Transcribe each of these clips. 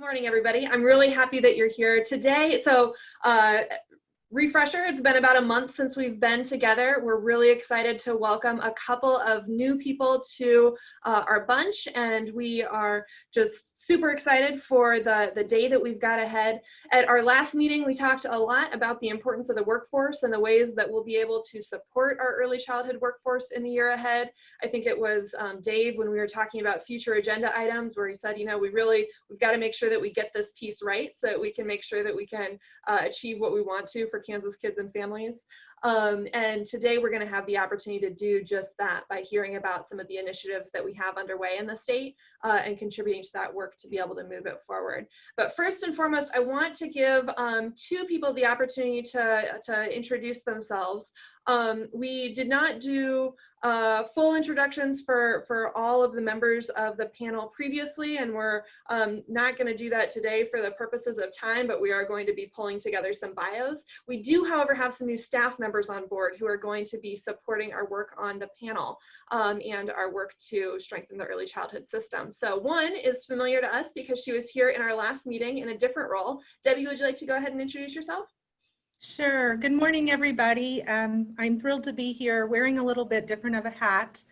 morning, everybody. I'm really happy that you're here today. So refresher, it's been about a month since we've been together. We're really excited to welcome a couple of new people to our bunch, and we are just super excited for the day that we've got ahead. At our last meeting, we talked a lot about the importance of the workforce and the ways that we'll be able to support our early childhood workforce in the year ahead. I think it was Dave, when we were talking about future agenda items, where he said, you know, we've got to make sure that we get this piece right so that we can make sure that we can achieve what we want to for Kansas kids and families. And today we're going to have the opportunity to do just that by hearing about some of the initiatives that we have underway in the state and contributing to that work to be able to move it forward. But first and foremost, I want to give two people the opportunity to introduce themselves. We did not do full introductions for all of the members of the panel previously, and we're not going to do that today for the purposes of time, but we are going to be pulling together some bios. We do, however, have some new staff members on board who are going to be supporting our work on the panel and our work to strengthen the early childhood system. So one is familiar to us because she was here in our last meeting in a different role. Debbie, would you like to go ahead and introduce yourself? Sure. Good morning, everybody. I'm thrilled to be here wearing a little bit different of a hat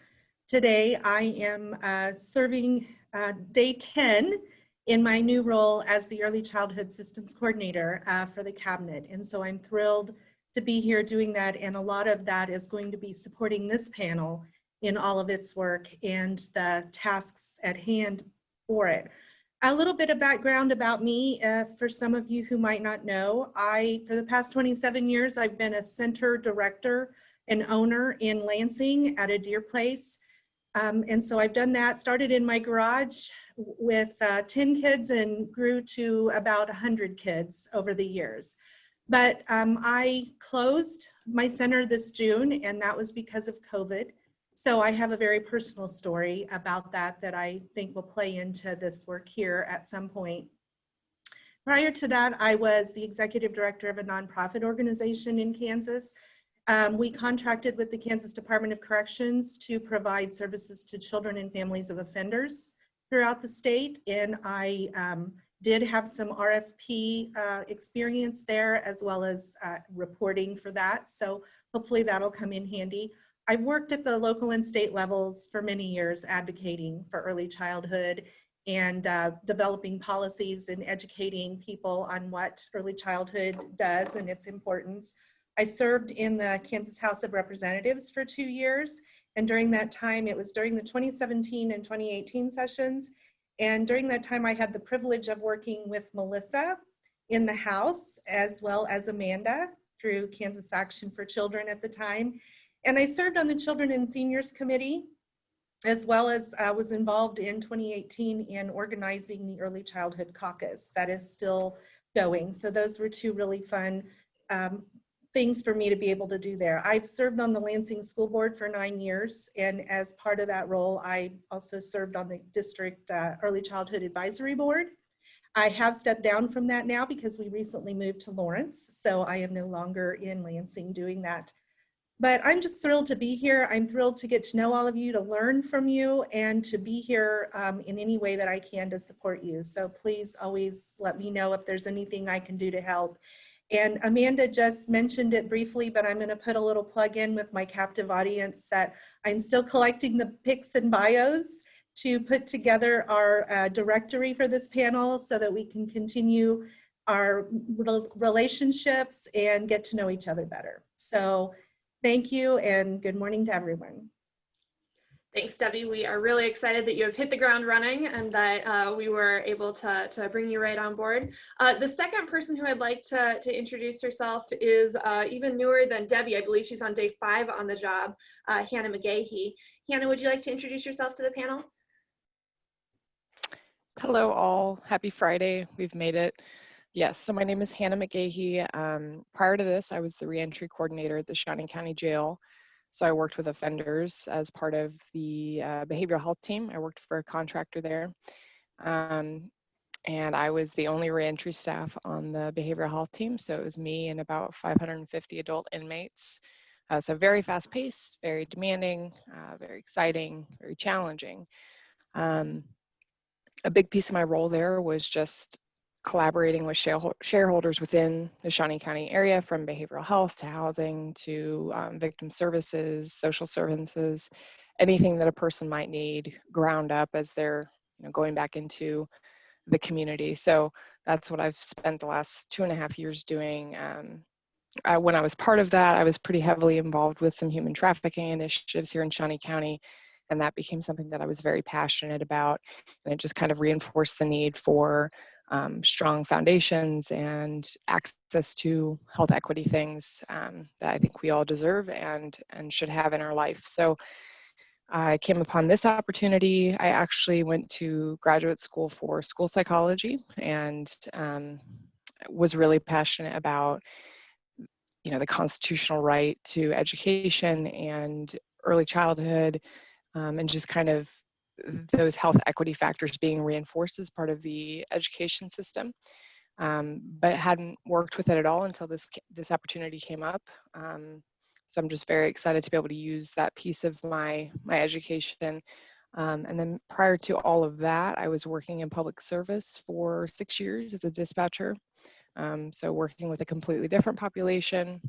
today. I am serving day 10 in my new role as the Early Childhood Systems Coordinator for the Cabinet. And so I'm thrilled to be here doing that. And a lot of that is going to be supporting this panel in all of its work and the tasks at hand for it. A little bit of background about me for some of you who might not know. For the past 27 years, I've been a center director and owner in Lansing at a Deer Place. And so I've done that, started in my garage with 10 kids and grew to about 100 kids over the years. But I closed my center this June, and that was because of COVID. So I have a very personal story about that I think will play into this work here at some point. Prior to that, I was the executive director of a nonprofit organization in Kansas. We contracted with the Kansas Department of Corrections to provide services to children and families of offenders throughout the state. And I did have some RFP experience there, as well as reporting for that. So hopefully that'll come in handy. I've worked at the local and state levels for many years advocating for early childhood and developing policies and educating people on what early childhood does and its importance. I served in the Kansas House of Representatives for 2 years, and during that time, it was during the 2017 and 2018 sessions, and during that time I had the privilege of working with Melissa in the House, as well as Amanda through Kansas Action for Children at the time. And I served on the Children and Seniors Committee, as well as I was involved in 2018 in organizing the Early Childhood Caucus. That is still going. So those were two really fun things for me to be able to do there. I've served on the Lansing School Board for 9 years. And as part of that role, I also served on the District Early Childhood Advisory Board. I have stepped down from that now because we recently moved to Lawrence. So I am no longer in Lansing doing that. But I'm just thrilled to be here. I'm thrilled to get to know all of you, to learn from you, and to be here in any way that I can to support you. So please always let me know if there's anything I can do to help. And Amanda just mentioned it briefly, but I'm going to put a little plug in with my captive audience that I'm still collecting the pics and bios to put together our directory for this panel so that we can continue our relationships and get to know each other better. So thank you, and good morning to everyone. Thanks, Debbie. We are really excited that you have hit the ground running and that we were able to bring you right on board. The second person who I'd like to introduce herself is even newer than Debbie. I believe she's on day 5 on the job, Hannah McGahey. Hannah, would you like to introduce yourself to the panel? Hello all, happy Friday, we've made it. Yes, so my name is Hannah McGahey. Prior to this, I was the reentry coordinator at the Shawnee County Jail. So I worked with offenders as part of the behavioral health team. I worked for a contractor there. And I was the only reentry staff on the behavioral health team. So it was me and about 550 adult inmates. So very fast paced, very demanding, very exciting, very challenging. A big piece of my role there was just collaborating with shareholders within the Shawnee County area, from behavioral health to housing to victim services, social services, anything that a person might need ground up as they're going back into the community. So that's what I've spent the last 2.5 years doing. When I was part of that, I was pretty heavily involved with some human trafficking initiatives here in Shawnee County, and that became something that I was very passionate about, and it just kind of reinforced the need for strong foundations and access to health equity things that I think we all deserve and should have in our life. So I came upon this opportunity. I actually went to graduate school for school psychology and was really passionate about the constitutional right to education and early childhood, and just kind of those health equity factors being reinforced as part of the education system, but hadn't worked with it at all until this opportunity came up. So I'm just very excited to be able to use that piece of my education. And then prior to all of that, I was working in public service for 6 years as a dispatcher. So working with a completely different population.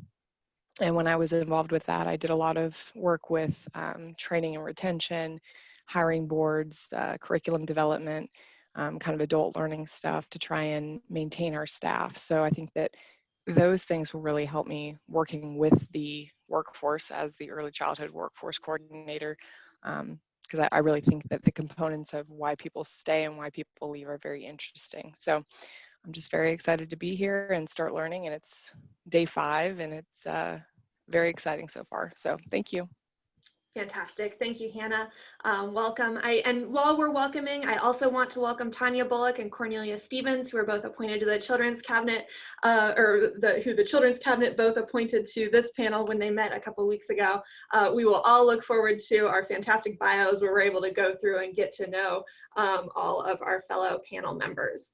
And when I was involved with that, I did a lot of work with training and retention, hiring boards, curriculum development, kind of adult learning stuff to try and maintain our staff. So I think that those things will really help me working with the workforce as the early childhood workforce coordinator, because I really think that the components of why people stay and why people leave are very interesting. So I'm just very excited to be here and start learning, and it's day 5 and it's very exciting so far. So thank you. Fantastic. Thank you, Hannah. Welcome. And while we're welcoming, I also want to welcome Tanya Bullock and Cornelia Stevens, who are both appointed to the Children's Cabinet, who the Children's Cabinet both appointed to this panel when they met a couple weeks ago. We will all look forward to our fantastic bios where we're able to go through and get to know all of our fellow panel members.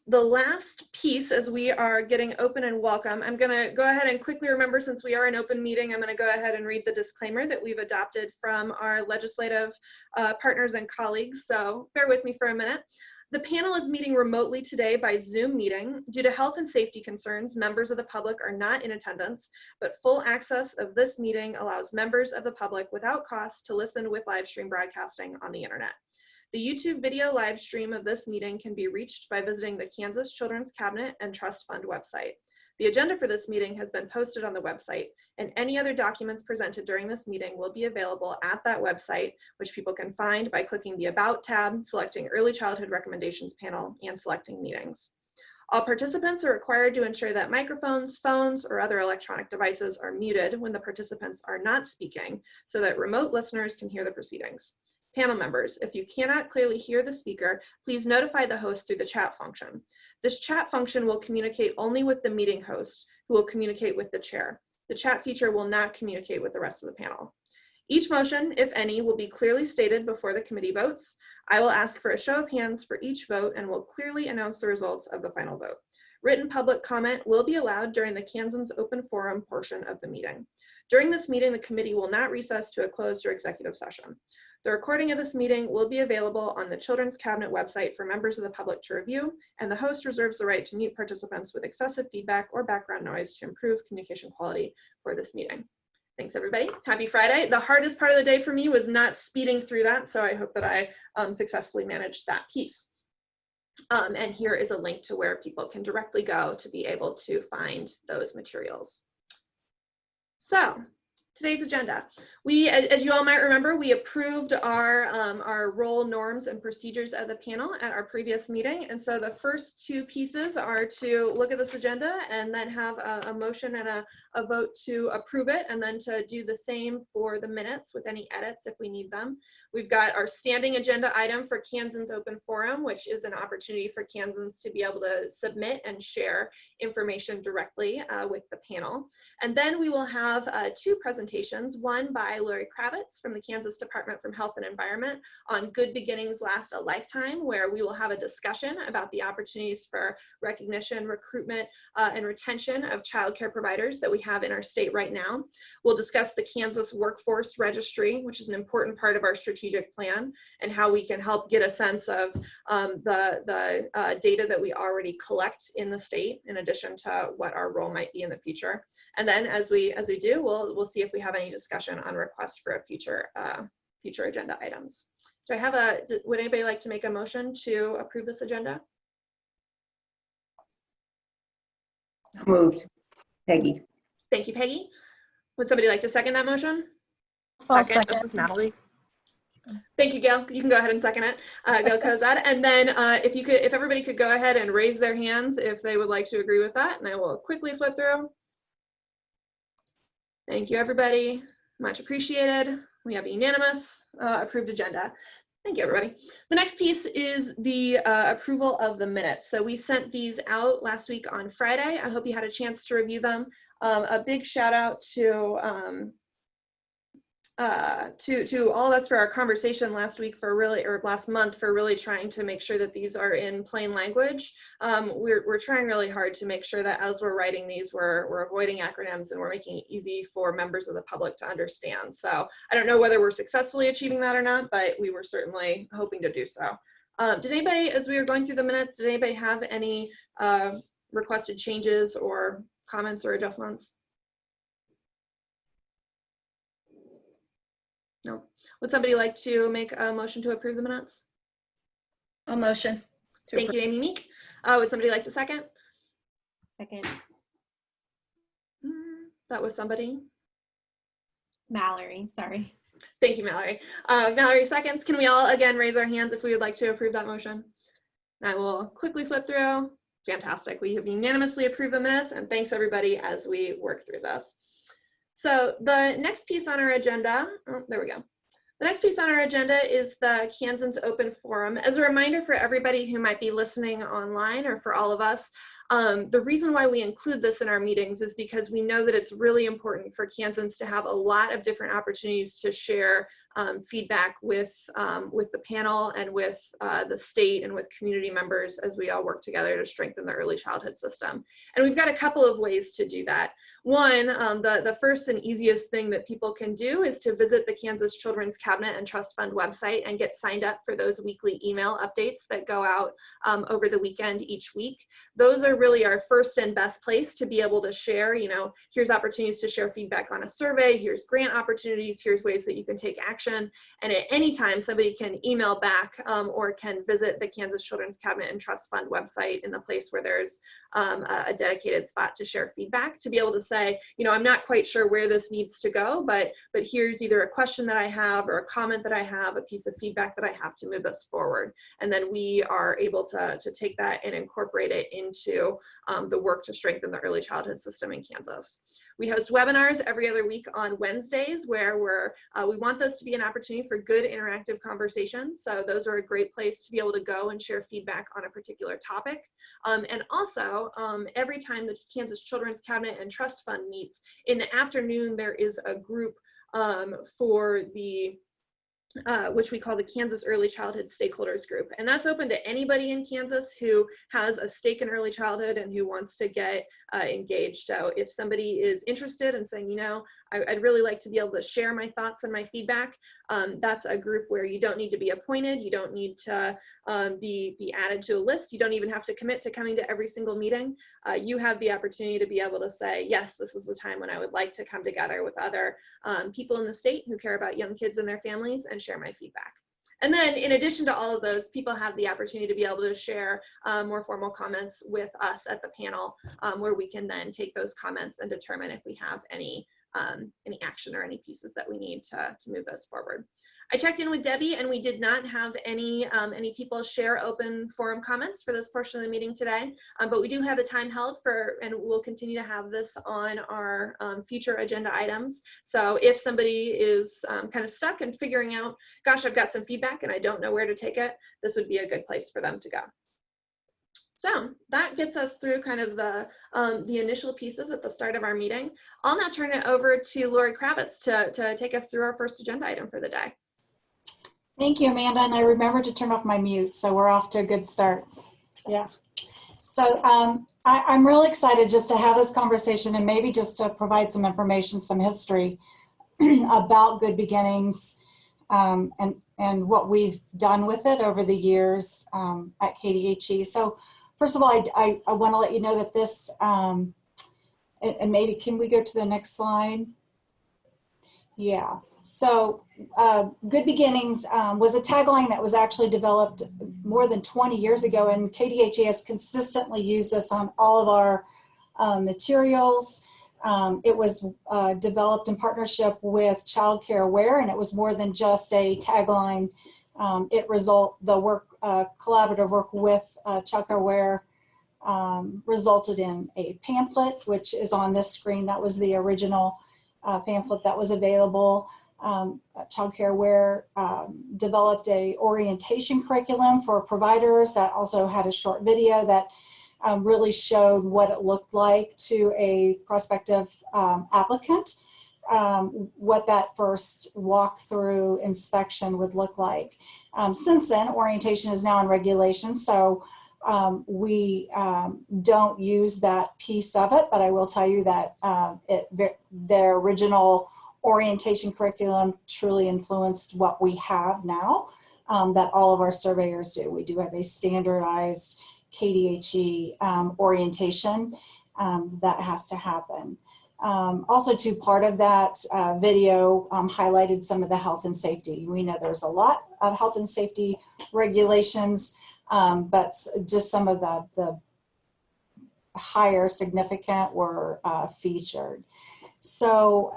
The last piece, as we are getting open and welcome, I'm going to go ahead and quickly remember, since we are an open meeting, I'm going to go ahead and read the disclaimer that we've adopted from our legislative partners and colleagues. So bear with me for a minute. The panel is meeting remotely today by Zoom meeting. Due to health and safety concerns, members of the public are not in attendance, but full access of this meeting allows members of the public without cost to listen with live stream broadcasting on the internet. The YouTube video live stream of this meeting can be reached by visiting the Kansas Children's Cabinet and Trust Fund website. The agenda for this meeting has been posted on the website, and any other documents presented during this meeting will be available at that website, which people can find by clicking the About tab, selecting Early Childhood Recommendations panel, and selecting Meetings. All participants are required to ensure that microphones, phones, or other electronic devices are muted when the participants are not speaking, so that remote listeners can hear the proceedings. Panel members, if you cannot clearly hear the speaker, please notify the host through the chat function. This chat function will communicate only with the meeting host, who will communicate with the chair. The chat feature will not communicate with the rest of the panel. Each motion, if any, will be clearly stated before the committee votes. I will ask for a show of hands for each vote and will clearly announce the results of the final vote. Written public comment will be allowed during the Kansan's open forum portion of the meeting. During this meeting, the committee will not recess to a closed or executive session. The recording of this meeting will be available on the Children's Cabinet website for members of the public to review, and the host reserves the right to mute participants with excessive feedback or background noise to improve communication quality for this meeting. Thanks, everybody. Happy Friday. The hardest part of the day for me was not speeding through that, so I hope that I successfully managed that piece. And here is a link to where people can directly go to be able to find those materials. So, today's agenda. We, as you all might remember, we approved our role, norms, and procedures of the panel at our previous meeting. And so the first 2 pieces are to look at this agenda and then have a motion and a vote to approve it, and then to do the same for the minutes with any edits if we need them. We've got our standing agenda item for Kansan's open forum, which is an opportunity for Kansans to be able to submit and share information directly with the panel. And then we will have 2 presentations presentations, one by Lori Kravitz from the Kansas Department for Health and Environment on Good Beginnings Last a Lifetime, where we will have a discussion about the opportunities for recognition, recruitment, and retention of childcare providers that we have in our state right now. We'll discuss the Kansas Workforce Registry, which is an important part of our strategic plan, and how we can help get a sense of the data that we already collect in the state, in addition to what our role might be in the future. And then as we do, we'll see if we have any discussion on requests for a future agenda items. Would anybody like to make a motion to approve this agenda? Moved. Peggy. Thank you, Peggy. Would somebody like to second that motion? Second. This is Natalie. Thank you, Gail. You can go ahead and second it, Gail Kozad. And then if everybody could go ahead and raise their hands if they would like to agree with that, and I will quickly flip through. Thank you, everybody. Much appreciated. We have a unanimous approved agenda. Thank you, everybody. The next piece is the approval of the minutes. So we sent these out last week on Friday. I hope you had a chance to review them. A big shout out to all of us for our conversation last month for really trying to make sure that these are in plain language. We're trying really hard to make sure that as we're writing these, we're avoiding acronyms and we're making it easy for members of the public to understand. So I don't know whether we're successfully achieving that or not, but we were certainly hoping to do so. Did anybody, as we were going through the minutes, did anybody have any requested changes or comments or adjustments? No. Would somebody like to make a motion to approve the minutes? A motion. Thank you, Amy Meek. Would somebody like to second? Second. That was somebody. Mallory, sorry. Thank you, Mallory. Mallory seconds. Can we all again raise our hands if we would like to approve that motion? I will quickly flip through. Fantastic. We have unanimously approved the minutes, and thanks everybody as we work through this. So the next piece on our agenda, there we go. The next piece on our agenda is the Kansan's Open Forum. As a reminder for everybody who might be listening online, or for all of us, the reason why we include this in our meetings is because we know that it's really important for Kansans to have a lot of different opportunities to share feedback with the panel and with the state and with community members as we all work together to strengthen the early childhood system. And we've got a couple of ways to do that. One, the first and easiest thing that people can do is to visit the Kansas Children's Cabinet and Trust Fund website and get signed up for those weekly email updates that go out over the weekend each week. Those are really our first and best place to be able to share, here's opportunities to share feedback on a survey, here's grant opportunities, here's ways that you can take action. And at any time, somebody can email back or can visit the Kansas Children's Cabinet and Trust Fund website in the place where there's a dedicated spot to share feedback, to be able to say, I'm not quite sure where this needs to go, but here's either a question that I have or a comment that I have, a piece of feedback that I have to move this forward. And then we are able to take that and incorporate it into the work to strengthen the early childhood system in Kansas. We host webinars every other week on Wednesdays where we want those to be an opportunity for good interactive conversation. So those are a great place to be able to go and share feedback on a particular topic. And also, every time the Kansas Children's Cabinet and Trust Fund meets, in the afternoon, there is a group for the which we call the Kansas Early Childhood Stakeholders Group. And that's open to anybody in Kansas who has a stake in early childhood and who wants to get engaged. So if somebody is interested in saying, I'd really like to be able to share my thoughts and my feedback, that's a group where you don't need to be appointed, you don't need to be added to a list, you don't even have to commit to coming to every single meeting. You have the opportunity to be able to say, yes, this is the time when I would like to come together with other people in the state who care about young kids and their families and share my feedback. And then in addition to all of those, people have the opportunity to be able to share more formal comments with us at the panel, where we can then take those comments and determine if we have any action or any pieces that we need to move this forward. I checked in with Debbie and we did not have any people share open forum comments for this portion of the meeting today, but we do have the time held and we'll continue to have this on our future agenda items. So if somebody is kind of stuck and figuring out, gosh, I've got some feedback and I don't know where to take it, this would be a good place for them to go. So that gets us through kind of the initial pieces at the start of our meeting. I'll now turn it over to Lori Kravitz to take us through our first agenda item for the day. Thank you, Amanda, and I remembered to turn off my mute, so we're off to a good start. Yeah. So I'm really excited just to have this conversation and maybe just to provide some information, some history about Good Beginnings and what we've done with it over the years at KDHE. So first of all, I want to let you know that this, and maybe can we go to the next slide? Yeah. So Good Beginnings was a tagline that was actually developed more than 20 years ago, and KDHE has consistently used this on all of our materials. It was developed in partnership with Childcare Aware, and it was more than just a tagline. Collaborative work with Childcare Aware resulted in a pamphlet, which is on this screen. That was the original pamphlet that was available. Childcare Aware developed a orientation curriculum for providers that also had a short video that really showed what it looked like to a prospective applicant, what that first walkthrough inspection would look like. Since then, orientation is now in regulation, so we don't use that piece of it, but I will tell you that their original orientation curriculum truly influenced what we have now, that all of our surveyors do. We do have a standardized KDHE orientation that has to happen. Also, too, part of that video highlighted some of the health and safety. We know there's a lot of health and safety regulations, but just some of the higher significant were featured. So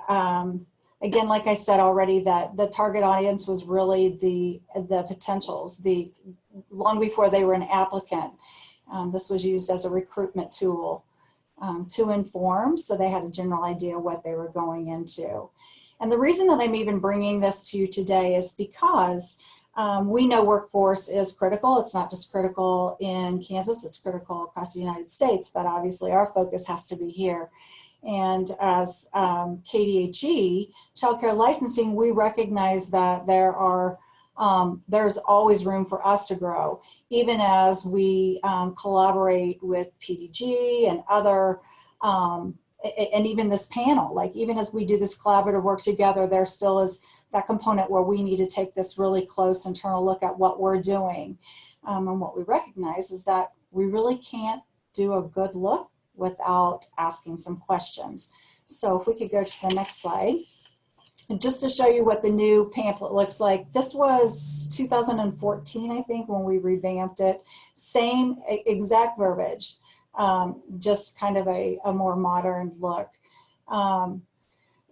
again, like I said already, that the target audience was really the potentials, long before they were an applicant. This was used as a recruitment tool to inform, so they had a general idea what they were going into. And the reason that I'm even bringing this to you today is because we know workforce is critical. It's not just critical in Kansas, it's critical across the United States, but obviously our focus has to be here. And as KDHE, Childcare Licensing, we recognize that there's always room for us to grow, even as we collaborate with PDG and other, and even this panel, like even as we do this collaborative work together, there still is that component where we need to take this really close internal look at what we're doing. And what we recognize is that we really can't do a good look without asking some questions. So if we could go to the next slide. And just to show you what the new pamphlet looks like, this was 2014, I think, when we revamped it. Same exact verbiage, just kind of a more modern look.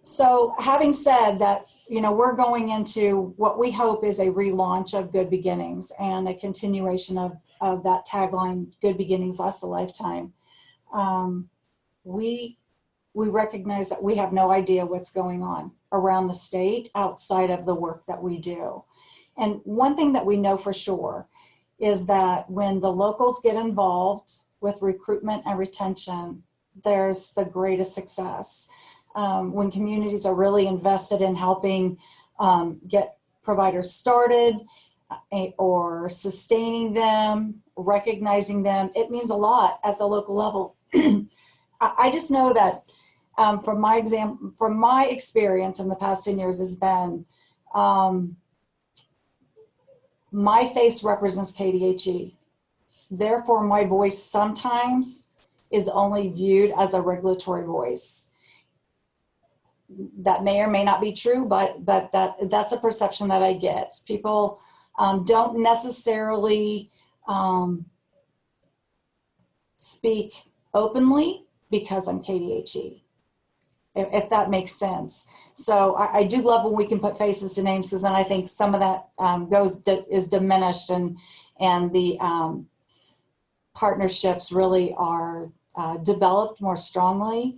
So having said that, you know, we're going into what we hope is a relaunch of Good Beginnings and a continuation of that tagline, Good Beginnings Lasts a Lifetime. We recognize that we have no idea what's going on around the state outside of the work that we do. And one thing that we know for sure is that when the locals get involved with recruitment and retention, there's the greatest success. When communities are really invested in helping get providers started or sustaining them, recognizing them, it means a lot at the local level. I just know that from my experience in the past 10 years has been, my face represents KDHE. Therefore, my voice sometimes is only viewed as a regulatory voice. That may or may not be true, but that's a perception that I get. People don't necessarily speak openly because I'm KDHE, if that makes sense. So I do love when we can put faces to names, because then I think some of that is diminished, and the partnerships really are developed more strongly.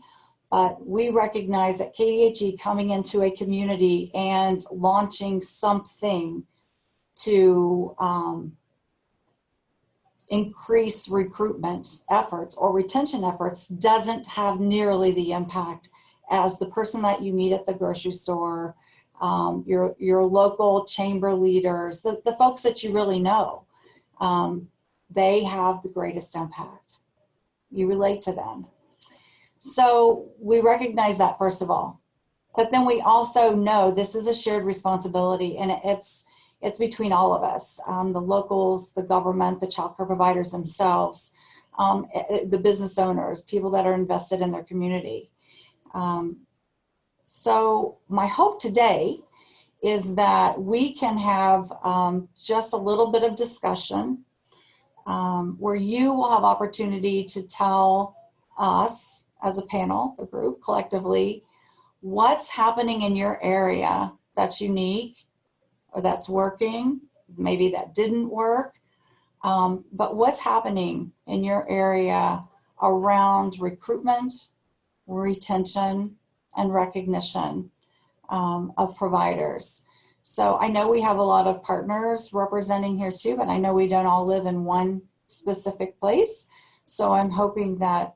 But we recognize that KDHE coming into a community and launching something to increase recruitment efforts or retention efforts doesn't have nearly the impact as the person that you meet at the grocery store, your local chamber leaders, the folks that you really know. They have the greatest impact. You relate to them. So we recognize that, first of all. But then we also know this is a shared responsibility, and it's between all of us, the locals, the government, the childcare providers themselves, the business owners, people that are invested in their community. So my hope today is that we can have just a little bit of discussion where you will have opportunity to tell us as a panel, the group collectively, what's happening in your area that's unique or that's working, maybe that didn't work, but what's happening in your area around recruitment, retention, and recognition of providers. So I know we have a lot of partners representing here too, but I know we don't all live in one specific place. So I'm hoping that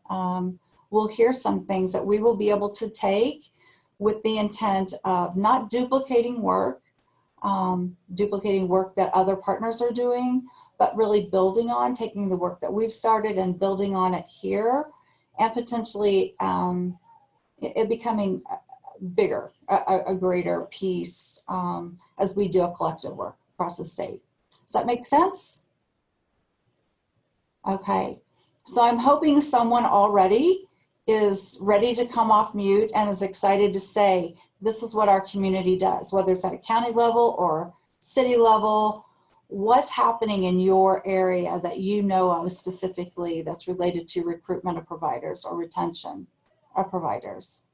we'll hear some things that we will be able to take with the intent of not duplicating work that other partners are doing, but really building on, taking the work that we've started and building on it here, and potentially it becoming bigger, a greater piece as we do a collective work across the state. Does that make sense? Okay, so I'm hoping someone already is ready to come off mute and is excited to say, this is what our community does, whether it's at a county level or city level. What's happening in your area that you know of specifically that's related to recruitment of providers or retention of providers?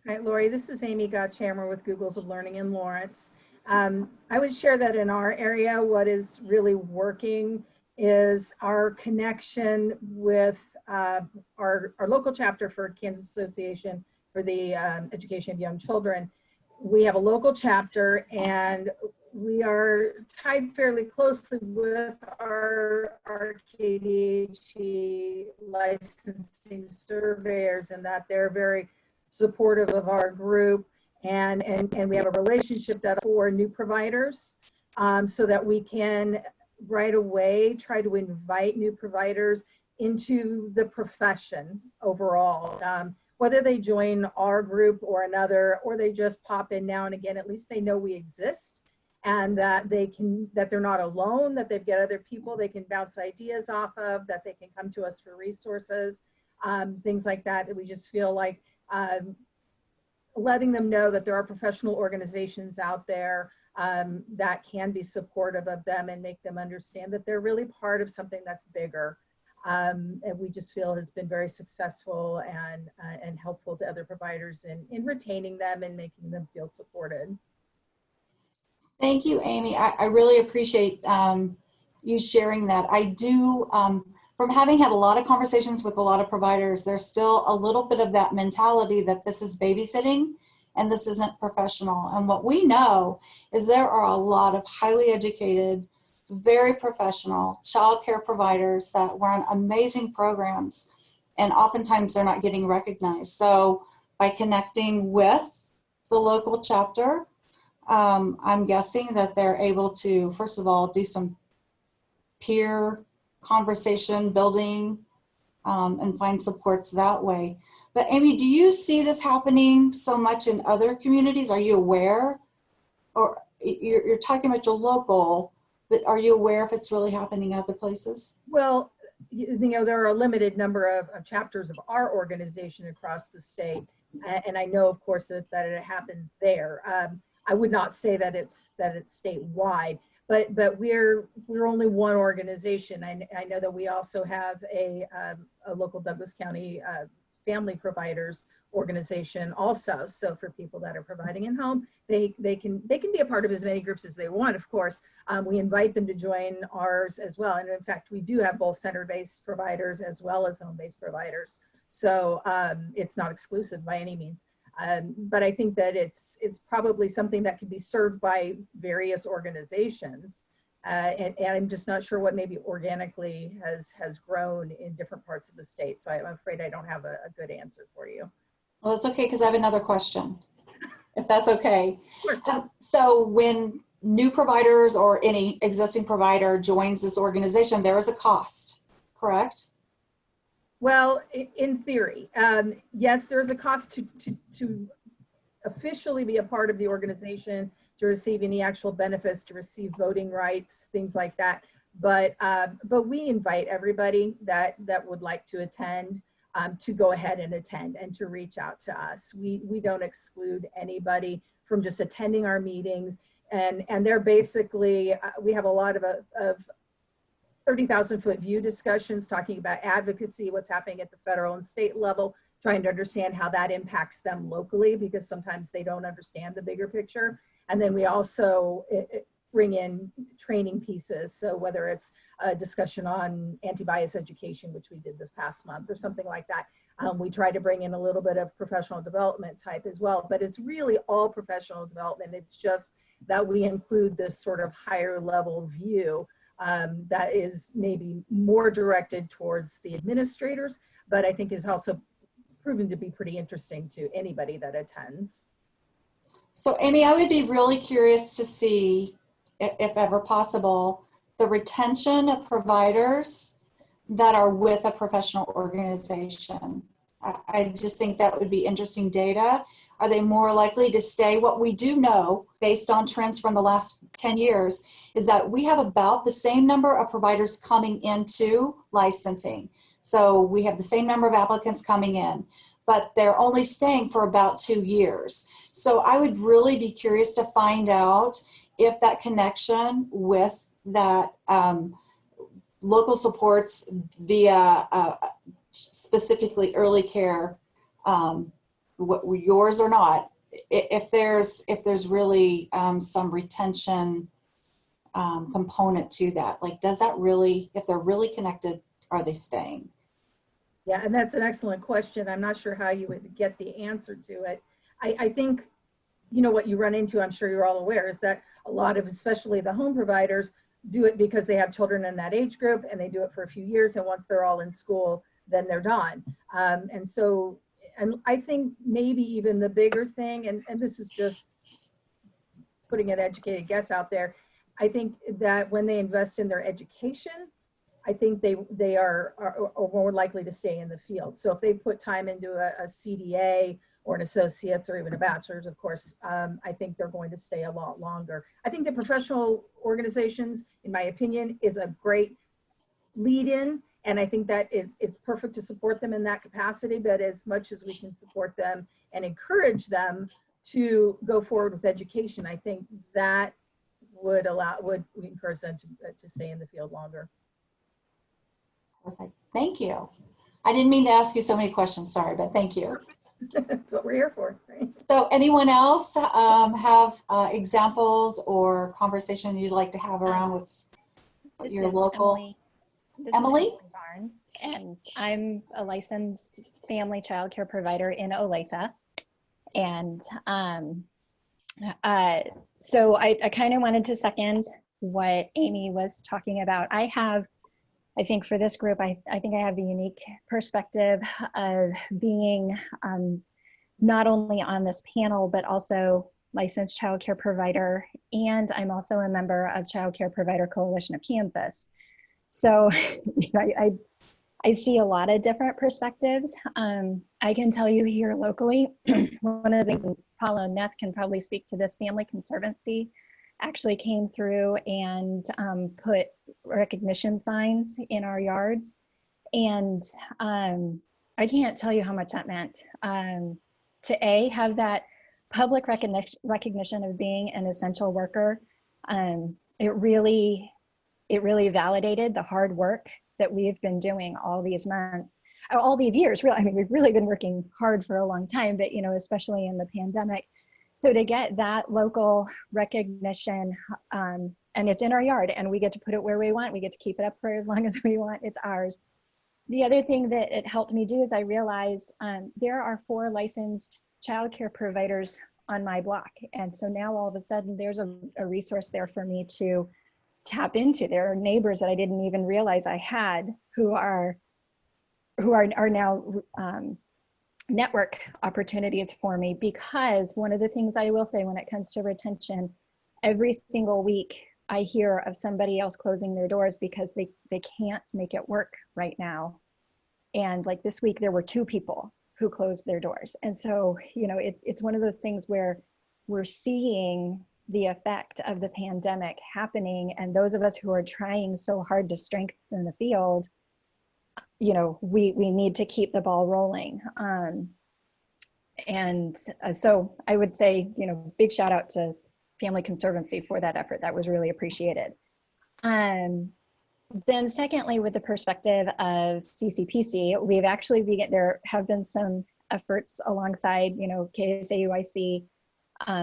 All right, Lori, this is Amy Gottchammer with Googles of Learning in Lawrence. I would share that in our area, what is really working is our connection with our local chapter for Kansas Association for the Education of Young Children. We have a local chapter, and we are tied fairly closely with our KDHE licensing surveyors, and that they're very supportive of our group, and we have a relationship that for new providers, so that we can right away try to invite new providers into the profession overall. Whether they join our group or another, or they just pop in now and again, at least they know we exist, and that they're not alone, that they've got other people they can bounce ideas off of, that they can come to us for resources, things like that. That we just feel like letting them know that there are professional organizations out there that can be supportive of them and make them understand that they're really part of something that's bigger. And we just feel has been very successful and helpful to other providers in retaining them and making them feel supported. Thank you, Amy. I really appreciate you sharing that. I do, from having had a lot of conversations with a lot of providers, there's still a little bit of that mentality that this is babysitting and this isn't professional. And what we know is there are a lot of highly educated, very professional childcare providers that run amazing programs, and oftentimes they're not getting recognized. So by connecting with the local chapter, I'm guessing that they're able to, first of all, do some peer conversation building and find supports that way. But Amy, do you see this happening so much in other communities? Are you aware? Or you're talking about your local, but are you aware if it's really happening other places? Well, you know, there are a limited number of chapters of our organization across the state. And I know, of course, that it happens there. I would not say that it's statewide, but we're only one organization. I know that we also have a local Douglas County family providers organization also. So for people that are providing in home, they can be a part of as many groups as they want. Of course, we invite them to join ours as well. And in fact, we do have both center-based providers as well as home-based providers. So it's not exclusive by any means. But I think that it's probably something that could be served by various organizations. And I'm just not sure what maybe organically has grown in different parts of the state. So I'm afraid I don't have a good answer for you. Well, that's okay, because I have another question, if that's okay. Sure. So when new providers or any existing provider joins this organization, there is a cost, correct? Well, in theory, yes, there's a cost to officially be a part of the organization, to receive any actual benefits, to receive voting rights, things like that. But we invite everybody that would like to attend to go ahead and attend and to reach out to us. We don't exclude anybody from just attending our meetings. And they're basically, we have a lot of 30,000 foot view discussions talking about advocacy, what's happening at the federal and state level, trying to understand how that impacts them locally, because sometimes they don't understand the bigger picture. And then we also bring in training pieces. So whether it's a discussion on anti-bias education, which we did this past month or something like that, we try to bring in a little bit of professional development type as well, but it's really all professional development. It's just that we include this sort of higher level view that is maybe more directed towards the administrators, but I think is also proven to be pretty interesting to anybody that attends. So Amy, I would be really curious to see, if ever possible, the retention of providers that are with a professional organization. I just think that would be interesting data. Are they more likely to stay? What we do know, based on trends from the last 10 years, is that we have about the same number of providers coming into licensing. So we have the same number of applicants coming in, but they're only staying for about 2 years. So I would really be curious to find out if that connection with that local supports via specifically early care, yours or not, if there's really some retention component to that. Like, does that really, if they're really connected, are they staying? Yeah, and that's an excellent question. I'm not sure how you would get the answer to it. I think, you know, what you run into, I'm sure you're all aware, is that a lot of, especially the home providers, do it because they have children in that age group and they do it for a few years, and once they're all in school, then they're done. And I think maybe even the bigger thing, and this is just putting an educated guess out there, I think that when they invest in their education, I think they are more likely to stay in the field. So if they put time into a CDA or an associate's or even a bachelor's, of course, I think they're going to stay a lot longer. I think the professional organizations, in my opinion, is a great lead-in. And I think that it's perfect to support them in that capacity, but as much as we can support them and encourage them to go forward with education, I think that would encourage them to stay in the field longer. Perfect. Thank you. I didn't mean to ask you so many questions, sorry, but thank you. That's what we're here for, right? So anyone else have examples or conversation you'd like to have around with your local? Emily? Barnes, and I'm a licensed family child care provider in Olathe. And so I kind of wanted to second what Amy was talking about. I think for this group, I think I have the unique perspective of being not only on this panel, but also licensed child care provider. And I'm also a member of Child Care Provider Coalition of Kansas. So I see a lot of different perspectives. I can tell you here locally, one of the things, and Paula and Neth can probably speak to this, Family Conservancy actually came through and put recognition signs in our yards. And I can't tell you how much that meant to have that public recognition of being an essential worker. It really validated the hard work that we've been doing all these months, all these years. Really, I mean, we've really been working hard for a long time, but especially in the pandemic. So to get that local recognition, and it's in our yard, and we get to put it where we want. We get to keep it up for as long as we want. It's ours. The other thing that it helped me do is I realized there are 4 licensed childcare providers on my block. And so now all of a sudden there's a resource there for me to tap into. There are neighbors that I didn't even realize I had who are now network opportunities for me, because one of the things I will say when it comes to retention, every single week I hear of somebody else closing their doors because they can't make it work right now. And like this week, there were 2 people who closed their doors. And so, you know, it's one of those things where we're seeing the effect of the pandemic happening. And those of us who are trying so hard to strengthen the field, you know, we need to keep the ball rolling. So I would say, you know, big shout out to Family Conservancy for that effort. That was really appreciated. Then secondly, with the perspective of CCPC, there have been some efforts alongside, you know, KSAUIC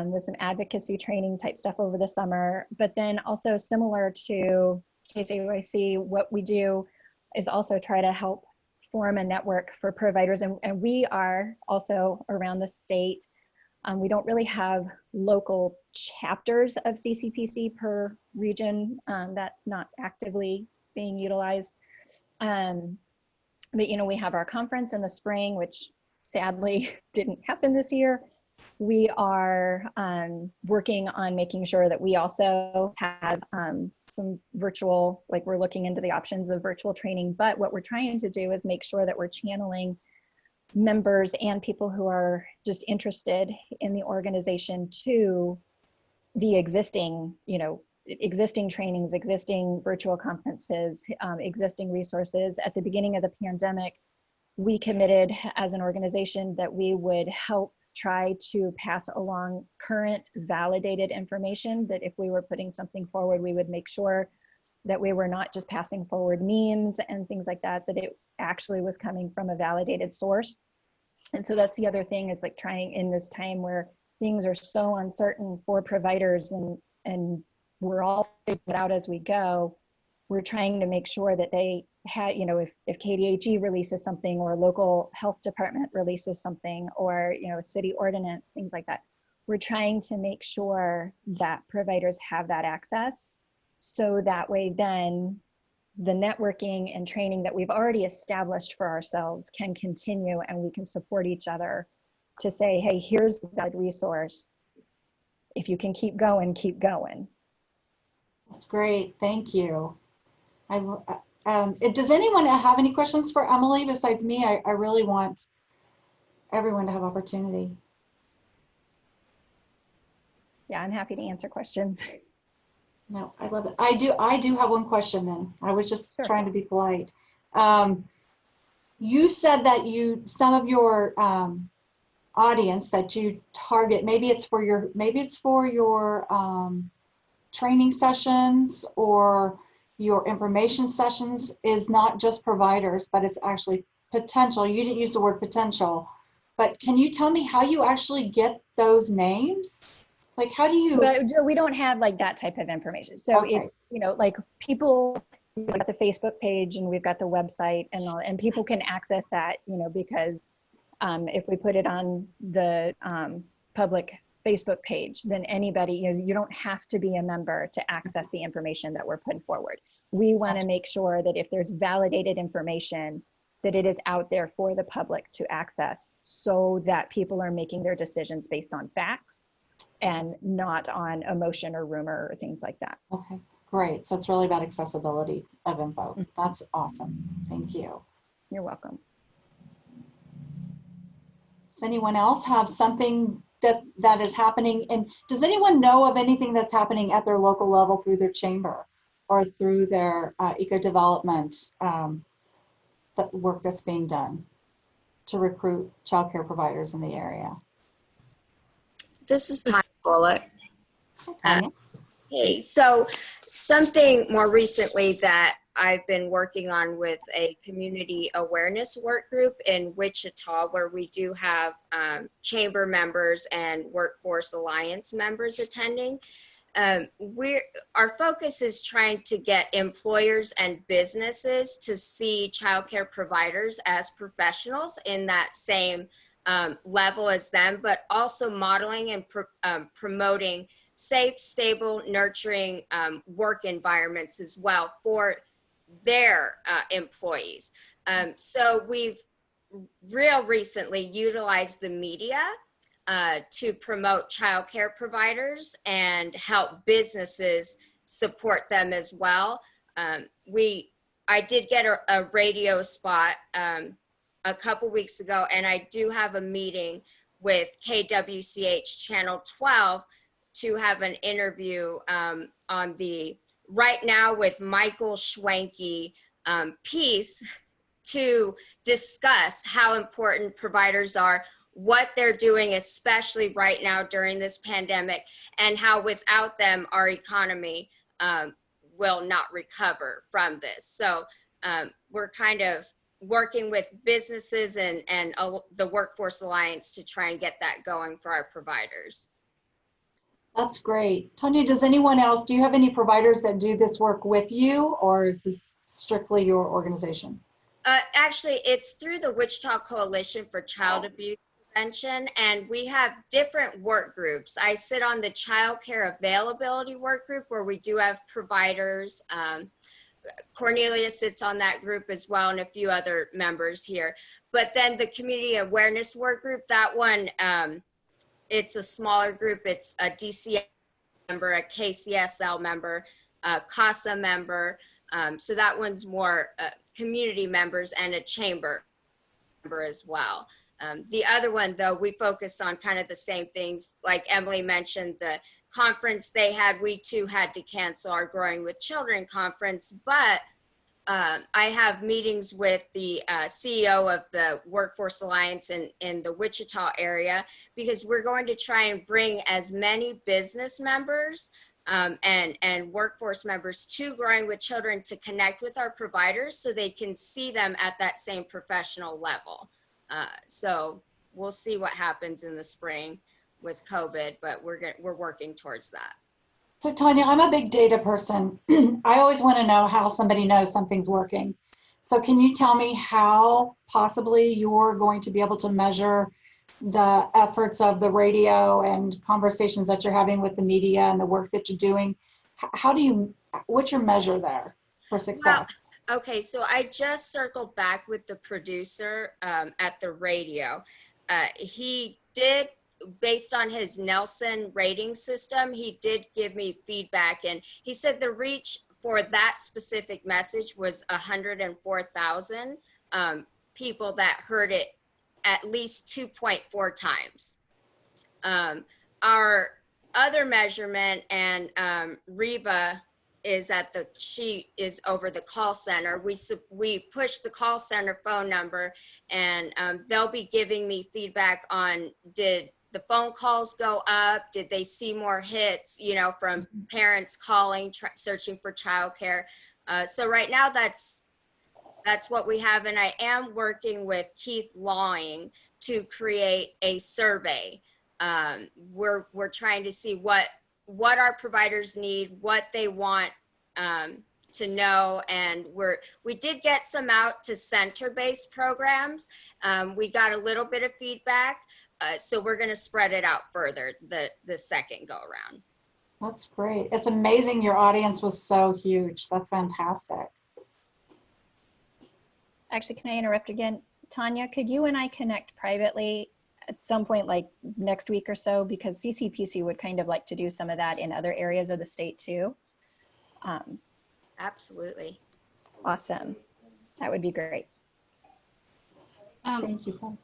with some advocacy training type stuff over the summer, but then also similar to KSAUIC, what we do is also try to help form a network for providers. And we are also around the state. We don't really have local chapters of CCPC per region. That's not actively being utilized. But, you know, we have our conference in the spring, which sadly didn't happen this year. We are working on making sure that we also have some virtual, like we're looking into the options of virtual training, but what we're trying to do is make sure that we're channeling members and people who are just interested in the organization to the existing, you know, existing trainings, existing virtual conferences, existing resources. At the beginning of the pandemic, we committed as an organization that we would help try to pass along current validated information, that if we were putting something forward, we would make sure that we were not just passing forward memes and things like that, that it actually was coming from a validated source. And so that's the other thing, is like trying in this time where things are so uncertain for providers and we're all figuring it out as we go, we're trying to make sure that they had, you know, if KDHE releases something or a local health department releases something, or, you know, city ordinance, things like that, we're trying to make sure that providers have that access. So that way then the networking and training that we've already established for ourselves can continue, and we can support each other to say, hey, here's that resource. If you can keep going, keep going. That's great. Thank you. Does anyone have any questions for Emily besides me? I really want everyone to have opportunity. Yeah, I'm happy to answer questions. No, I love it. I do have one question then. I was just trying to be polite. You said that some of your audience that you target, maybe it's for your training sessions or your information sessions, is not just providers, but it's actually potential. You didn't use the word potential, but can you tell me how you actually get those names? Like, how do you? But we don't have like that type of information. So okay. It's, you know, like people, we've got the Facebook page and we've got the website and all, and people can access that, you know, because if we put it on the public Facebook page, then anybody, you know, you don't have to be a member to access the information that we're putting forward. We want to make sure that if there's validated information, that it is out there for the public to access, so that people are making their decisions based on facts and not on emotion or rumor or things like that. Okay, great. So it's really about accessibility of info. Mm-hmm. That's awesome. Thank you. You're welcome. Does anyone else have something that is happening? And does anyone know of anything that's happening at their local level through their chamber or through their eco-development work that's being done to recruit childcare providers in the area? This is Tanya Bullock. Hey, so something more recently that I've been working on with a community awareness work group in Wichita, where we do have chamber members and Workforce Alliance members attending. Our focus is trying to get employers and businesses to see childcare providers as professionals in that same level as them, but also modeling and promoting safe, stable, nurturing work environments as well for their employees. So we've real recently utilized the media to promote childcare providers and help businesses support them as well. I did get a radio spot a couple weeks ago, and I do have a meeting with KWCH Channel 12 to have an interview on the Right Now with Michael Schwenke piece to discuss how important providers are, what they're doing, especially right now during this pandemic, and how without them, our economy will not recover from this. So we're kind of working with businesses and the Workforce Alliance to try and get that going for our providers. That's great. Tanya, does anyone else, do you have any providers that do this work with you, or is this strictly your organization? Actually, it's through the Wichita Coalition for Child Abuse Prevention, and we have different work groups. I sit on the Childcare Availability Work Group, where we do have providers. Cornelia sits on that group as well, and a few other members here. But then the Community Awareness Work Group, that one, it's a smaller group. It's a DCS member, a KCSL member, a CASA member. So that one's more community members and a chamber member as well. The other one, though, we focus on kind of the same things. Like Emily mentioned, the conference they had, we too had to cancel our Growing with Children conference, but I have meetings with the CEO of the Workforce Alliance in the Wichita area, because we're going to try and bring as many business members and workforce members to Growing with Children to connect with our providers so they can see them at that same professional level. So we'll see what happens in the spring with COVID, but we're working towards that. So Tanya, I'm a big data person. I always want to know how somebody knows something's working. So can you tell me how possibly you're going to be able to measure the efforts of the radio and conversations that you're having with the media and the work that you're doing? What's your measure there for success? Well, okay, so I just circled back with the producer at the radio. He did, based on his Nelson rating system, he did give me feedback, and he said the reach for that specific message was 104,000 people that heard it at least 2.4 times. Our other measurement, and Reva is she is over the call center. We push the call center phone number, and they'll be giving me feedback on, did the phone calls go up? Did they see more hits, from parents calling, searching for childcare? So right now that's what we have. And I am working with Keith Lawing to create a survey. We're trying to see what our providers need, what they want to know. And we did get some out to center-based programs. We got a little bit of feedback. So we're going to spread it out further the second go around. That's great. It's amazing your audience was so huge. That's fantastic. Actually, can I interrupt again? Tanya, could you and I connect privately at some point, like next week or so? Because CCPC would kind of like to do some of that in other areas of the state too. Absolutely. Awesome. That would be great. Thank you.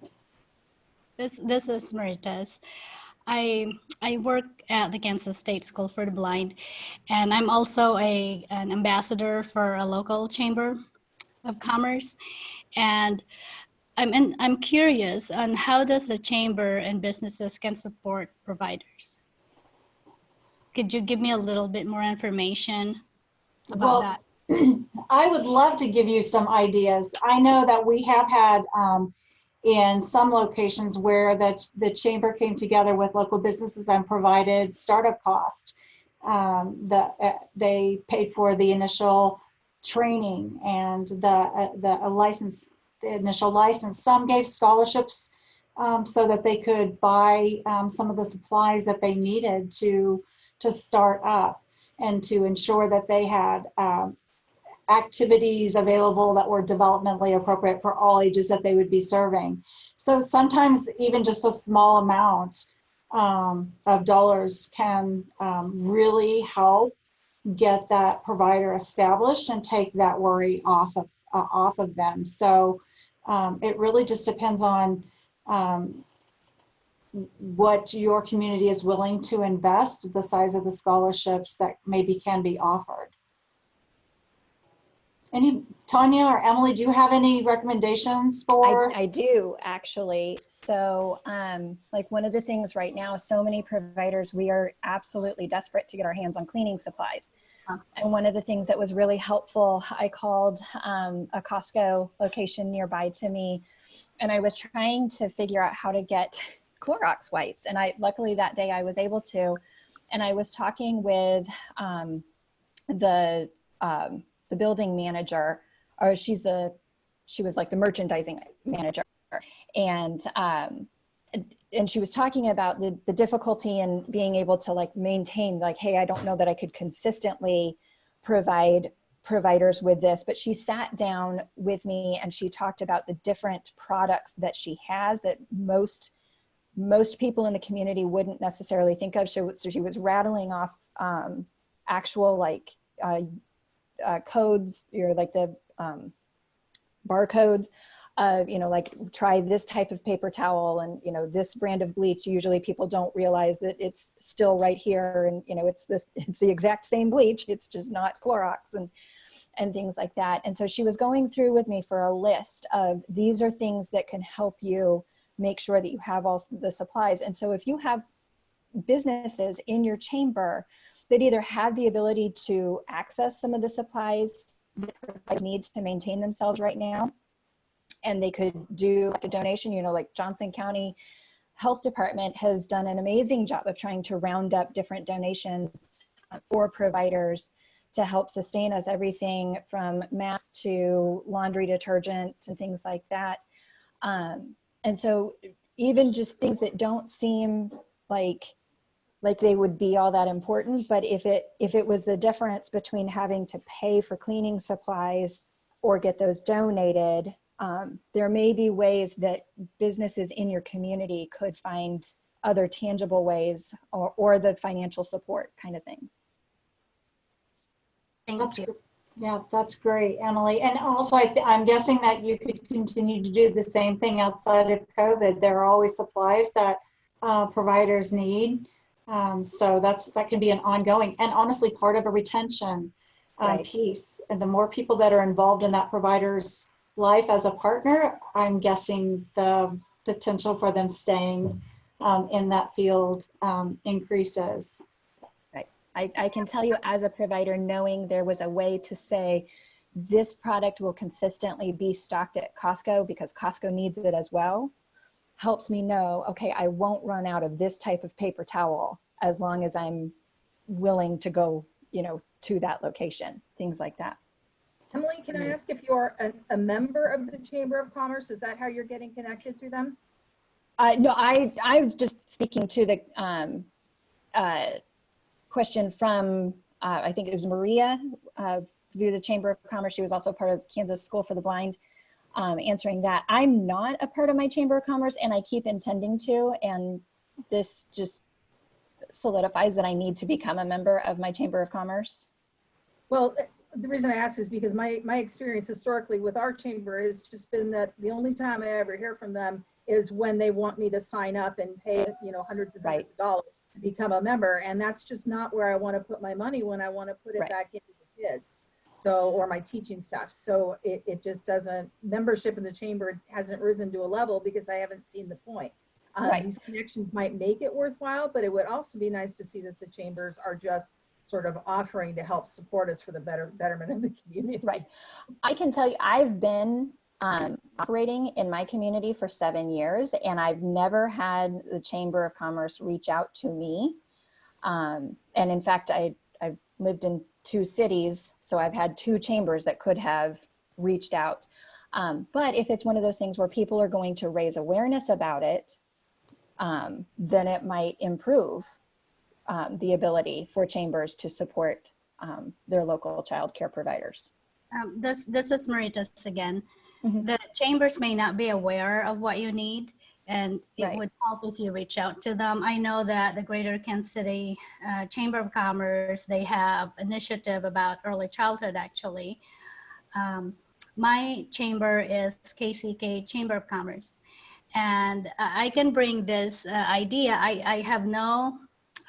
This is Maritas. I work at the Kansas State School for the Blind, and I'm also an ambassador for a local chamber of commerce. And I'm curious on how does the chamber and businesses can support providers? Could you give me a little bit more information about that? I would love to give you some ideas. I know that we have had in some locations where the chamber came together with local businesses and provided startup cost. They paid for the initial training and the initial license. Some gave scholarships so that they could buy some of the supplies that they needed to start up and to ensure that they had activities available that were developmentally appropriate for all ages that they would be serving. So sometimes even just a small amount of dollars can really help get that provider established and take that worry off of them. So it really just depends on what your community is willing to invest, the size of the scholarships that maybe can be offered. Tanya or Emily, do you have any recommendations for? I do actually. So like one of the things right now, so many providers, we are absolutely desperate to get our hands on cleaning supplies. And one of the things that was really helpful, I called a Costco location nearby to me, and I was trying to figure out how to get Clorox wipes. And luckily that day I was able to, and I was talking with the building manager, or she was like the merchandising manager. And she was talking about the difficulty in being able to like maintain, like, hey, I don't know that I could consistently provide providers with this, but she sat down with me and she talked about the different products that she has that most people in the community wouldn't necessarily think of. So she was rattling off actual like codes, or like the barcodes of, like try this type of paper towel and, this brand of bleach. Usually people don't realize that it's still right here. And, it's the exact same bleach. It's just not Clorox and things like that. And so she was going through with me for a list of, these are things that can help you make sure that you have all the supplies. And so if you have businesses in your chamber that either have the ability to access some of the supplies that they need to maintain themselves right now, and they could do like a donation, like Johnson County Health Department has done an amazing job of trying to round up different donations for providers to help sustain us, everything from masks to laundry detergent and things like that. And so even just things that don't seem like they would be all that important, but if it was the difference between having to pay for cleaning supplies or get those donated, there may be ways that businesses in your community could find other tangible ways or the financial support kind of thing. Thank you. Yeah, that's great, Emily. And also, I'm guessing that you could continue to do the same thing outside of COVID. There are always supplies that providers need. So that can be an ongoing and honestly part of a retention piece. And the more people that are involved in that provider's life as a partner, I'm guessing the potential for them staying in that field increases. I can tell you as a provider, knowing there was a way to say this product will consistently be stocked at Costco because Costco needs it as well, helps me know, okay, I won't run out of this type of paper towel as long as I'm willing to go, to that location, things like that. Emily, can I ask if you're a member of the Chamber of Commerce? Is that how you're getting connected through them? No, I'm just speaking to the question from, I think it was Maria through the Chamber of Commerce. She was also part of Kansas School for the Blind, answering that. I'm not a part of my Chamber of Commerce and I keep intending to, and this just solidifies that I need to become a member of my Chamber of Commerce. Well, the reason I ask is because my experience historically with our chamber has just been that the only time I ever hear from them is when they want me to sign up and pay, hundreds of dollars to become a member. And that's just not where I want to put my money when I want to put it back into the kids. So, or my teaching stuff. So it just doesn't, membership in the chamber hasn't risen to a level because I haven't seen the point. These connections might make it worthwhile, but it would also be nice to see that the chambers are just sort of offering to help support us for the betterment of the community. Right. I can tell you, I've been operating in my community for 7 years, and I've never had the Chamber of Commerce reach out to me. And in fact, I've lived in 2 cities, so I've had 2 chambers that could have reached out. But if it's one of those things where people are going to raise awareness about it, then it might improve the ability for chambers to support their local child care providers. This is Maritas again. Mhm. The chambers may not be aware of what you need, and it Right. would help if you reach out to them. I know that the Greater Kansas City Chamber of Commerce, they have initiative about early childhood actually. My chamber is KCK Chamber of Commerce, and I can bring this idea. I don't know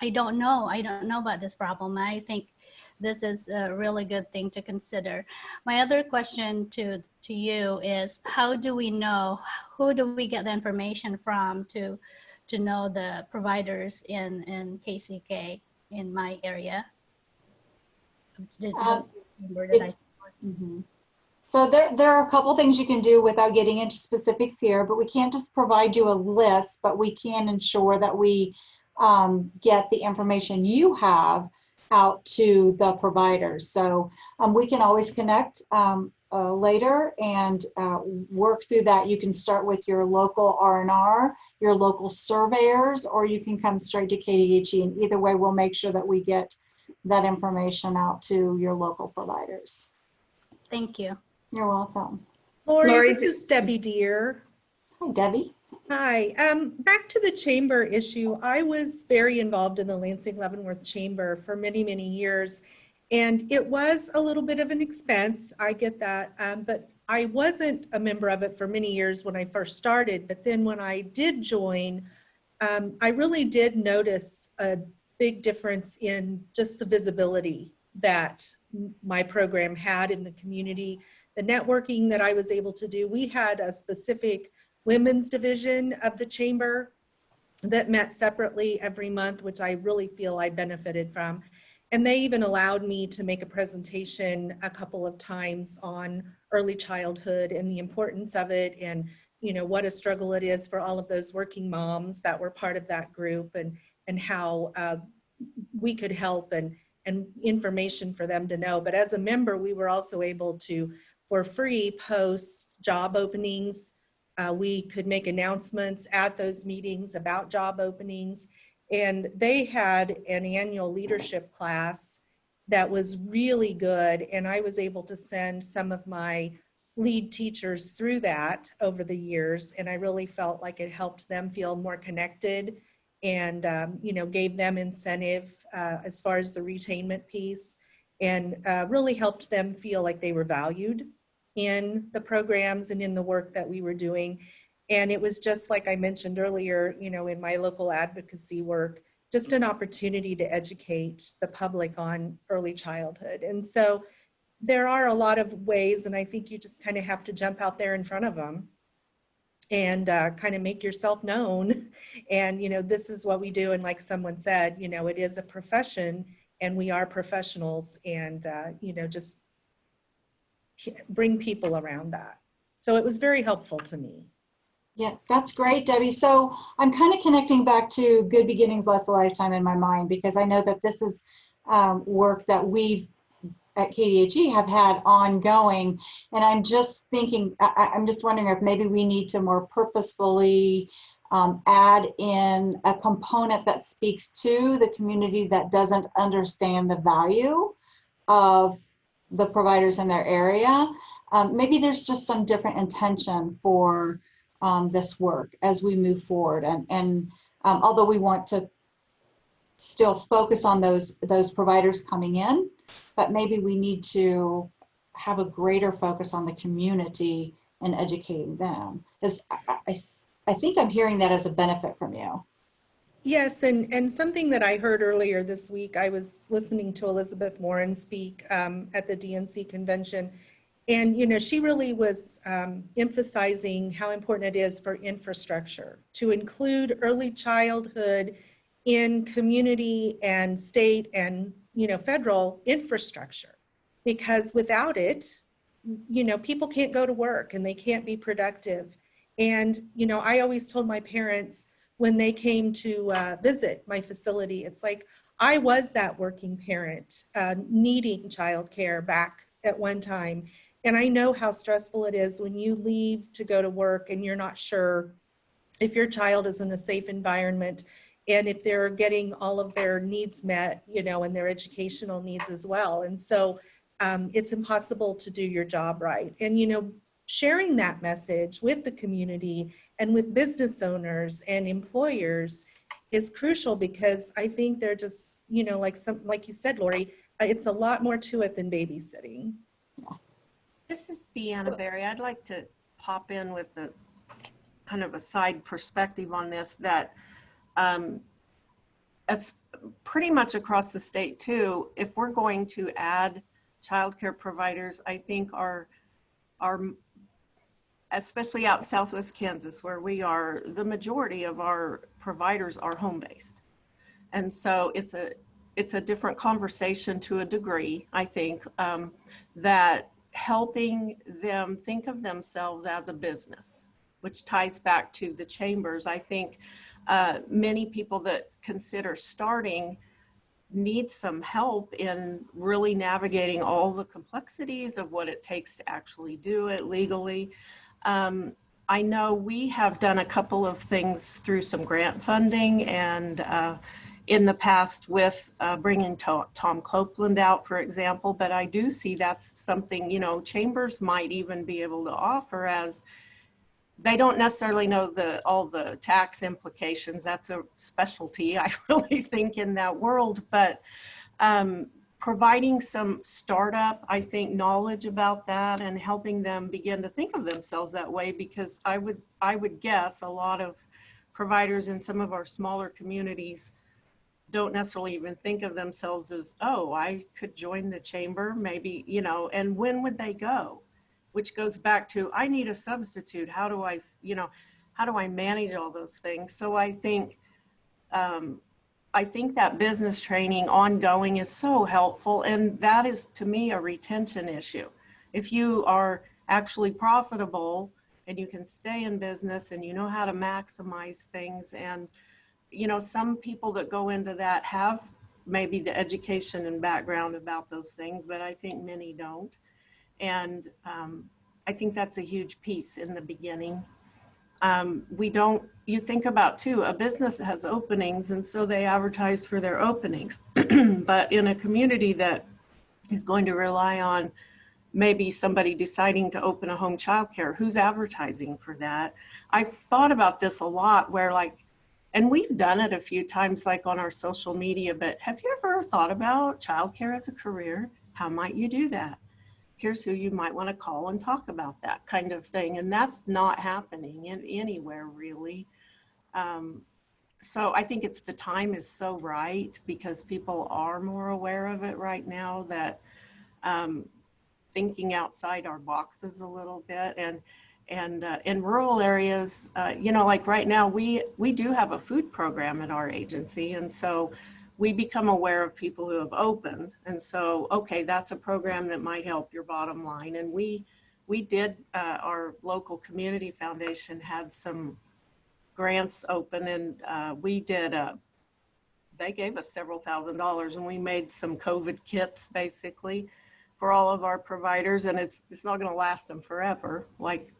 about this problem. I think this is a really good thing to consider. My other question to you is, how do we know, who do we get the information from to know the providers in KCK in my area? So there are a couple things you can do without getting into specifics here, but we can't just provide you a list, but we can ensure that we get the information you have out to the providers. So we can always connect later and work through that. You can start with your local R&R, your local surveyors, or you can come straight to KDHE, and either way we'll make sure that we get that information out to your local providers. Thank you. You're welcome. Lori, this is Debbie Deere. Hi, Debbie. Hi. Back to the chamber issue. I was very involved in the Lansing Leavenworth Chamber for many, many years, and it was a little bit of an expense. I get that, but I wasn't a member of it for many years when I first started. But then when I did join, I really did notice a big difference in just the visibility that my program had in the community. The networking that I was able to do. We had a specific women's division of the chamber that met separately every month, which I really feel I benefited from. And they even allowed me to make a presentation a couple of times on early childhood and the importance of it, and what a struggle it is for all of those working moms that were part of that group, and how we could help, and information for them to know. But as a member, we were also able to, for free, post job openings. We could make announcements at those meetings about job openings. And they had an annual leadership class that was really good. And I was able to send some of my lead teachers through that over the years. And I really felt like it helped them feel more connected, and gave them incentive as far as the retainment piece, and really helped them feel like they were valued in the programs and in the work that we were doing. And it was just like I mentioned earlier, in my local advocacy work, just an opportunity to educate the public on early childhood. And so there are a lot of ways, and I think you just kind of have to jump out there in front of them and kind of make yourself known. And, this is what we do. And like someone said, it is a profession, and we are professionals, and, just bring people around that. So it was very helpful to me. Yeah, that's great, Debbie. So I'm kind of connecting back to Good Beginnings, Less a Lifetime in my mind, because I know that this is work that we've at KDHE have had ongoing. And I'm just thinking, I'm just wondering if maybe we need to more purposefully add in a component that speaks to the community that doesn't understand the value of the providers in their area. Maybe there's just some different intention for this work as we move forward. And although we want to still focus on those providers coming in, but maybe we need to have a greater focus on the community and educating them. Because I think I'm hearing that as a benefit from you. Yes, and something that I heard earlier this week, I was listening to Elizabeth Warren speak at the DNC convention, and she really was emphasizing how important it is for infrastructure to include early childhood in community and state and federal infrastructure, because without it, people can't go to work and they can't be productive. And I always told my parents when they came to visit my facility, it's like I was that working parent needing childcare back at one time. And I know how stressful it is when you leave to go to work and you're not sure if your child is in a safe environment and if they're getting all of their needs met, you know, and their educational needs as well. And so it's impossible to do your job right. And, you know, sharing that message with the community and with business owners and employers is crucial, because I think they're just, you know, like you said, Lori, it's a lot more to it than babysitting. This is Deanna Berry. I'd like to pop in with a kind of a side perspective on this, that as pretty much across the state too, if we're going to add childcare providers, I think our especially out in Southwest Kansas, where we are, the majority of our providers are home-based. And so it's a different conversation to a degree, I think, that helping them think of themselves as a business, which ties back to the chambers. I think many people that consider starting need some help in really navigating all the complexities of what it takes to actually do it legally. I know we have done a couple of things through some grant funding and in the past with bringing Tom Copeland out, for example, but I do see that's something, you know, chambers might even be able to offer, as they don't necessarily know all the tax implications. That's a specialty, I really think, in that world, but providing some startup, I think, knowledge about that and helping them begin to think of themselves that way, because I would guess a lot of providers in some of our smaller communities don't necessarily even think of themselves as, oh, I could join the chamber, maybe, you know, and when would they go? Which goes back to, I need a substitute. How do I, you know, how do I manage all those things? So I think that business training ongoing is so helpful, and that is, to me, a retention issue. If you are actually profitable and you can stay in business and you know how to maximize things, and you know, some people that go into that have maybe the education and background about those things, but I think many don't. And I think that's a huge piece in the beginning. You think about too, a business has openings, and so they advertise for their openings. But in a community that is going to rely on maybe somebody deciding to open a home childcare, who's advertising for that? I've thought about this a lot, where like, and we've done it a few times, like on our social media, but have you ever thought about childcare as a career? How might you do that? Here's who you might want to call and talk about that kind of thing. And that's not happening anywhere really. So I think it's, the time is so right, because people are more aware of it right now, that thinking outside our boxes a little bit. And in rural areas, you know, like right now, we do have a food program at our agency. And so we become aware of people who have opened. And so, okay, that's a program that might help your bottom line. And we did, our local community foundation had some grants open, and we did, they gave us several $1,000s, and we made some COVID kits basically for all of our providers. And it's not going to last them forever, like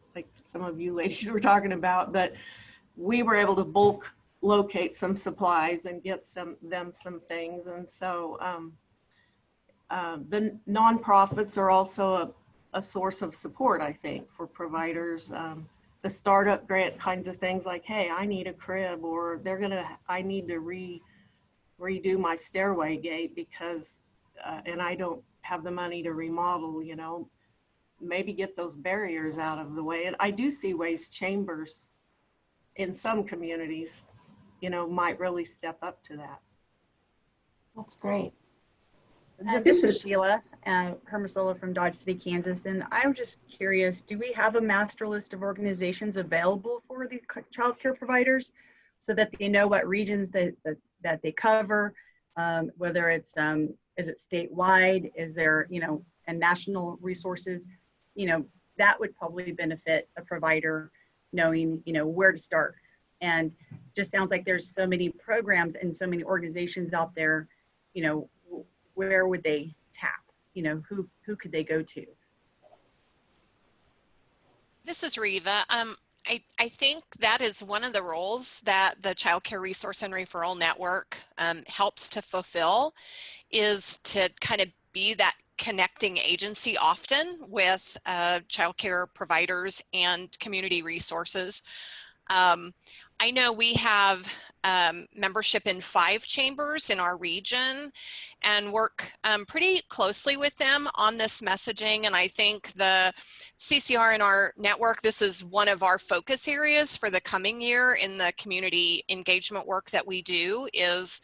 some of you ladies were talking about, but we were able to bulk locate some supplies and get them some things. And so the nonprofits are also a source of support, I think, for providers. The startup grant kinds of things, like, hey, I need a crib, or I need to redo my stairway gate because, and I don't have the money to remodel, you know, maybe get those barriers out of the way. And I do see ways chambers in some communities, you know, might really step up to that. That's great. This is Sheila Hermosola from Dodge City, Kansas, and I'm just curious, do we have a master list of organizations available for the child care providers so that they know what regions that they cover, whether it's, is it statewide, is there, you know, and national resources? You know, that would probably benefit a provider knowing, you know, where to start. And just sounds like there's so many programs and so many organizations out there, you know, where would they tap? You know, who could they go to? This is Riva. I think that is one of the roles that the Childcare Resource and Referral Network helps to fulfill, is to kind of be that connecting agency often with childcare providers and community resources. I know we have membership in 5 chambers in our region and work pretty closely with them on this messaging. And I think the CCR in our network, this is one of our focus areas for the coming year in the community engagement work that we do, is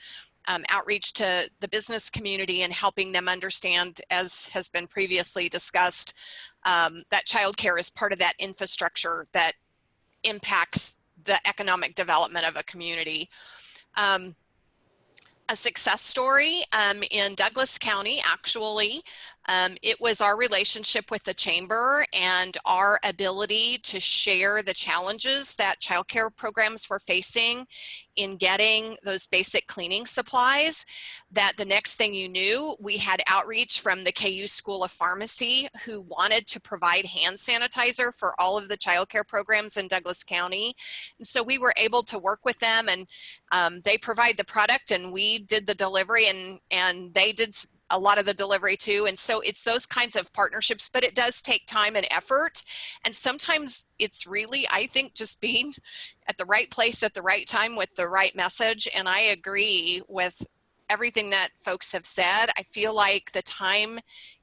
outreach to the business community and helping them understand, as has been previously discussed, that childcare is part of that infrastructure that impacts the economic development of a community. A success story in Douglas County, actually, it was our relationship with the chamber and our ability to share the challenges that childcare programs were facing in getting those basic cleaning supplies, that the next thing you knew, we had outreach from the KU School of Pharmacy, who wanted to provide hand sanitizer for all of the childcare programs in Douglas County. And so we were able to work with them, and they provide the product and we did the delivery, and they did a lot of the delivery too. And so it's those kinds of partnerships, but it does take time and effort. And sometimes it's really, I think, just being at the right place at the right time with the right message. And I agree with everything that folks have said. I feel like the time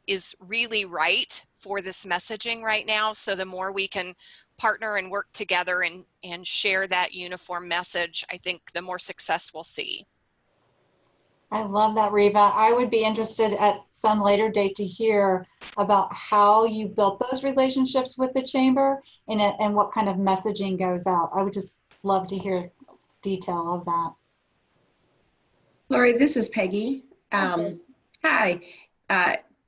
is really right for this messaging right now. So the more we can partner and work together and share that uniform message, I think the more success we'll see. I love that, Riva. I would be interested at some later date to hear about how you built those relationships with the chamber and what kind of messaging goes out. I would just love to hear detail of that. Lori, this is Peggy. Hi.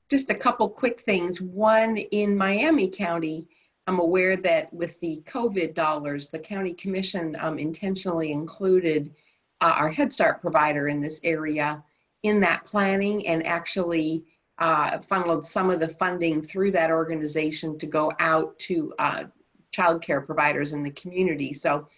Just a couple quick things. One, in Miami County, I'm aware that with the COVID dollars, the county commission intentionally included our Head Start provider in this area in that planning, and actually funneled some of the funding through that organization to go out to childcare providers in the community. So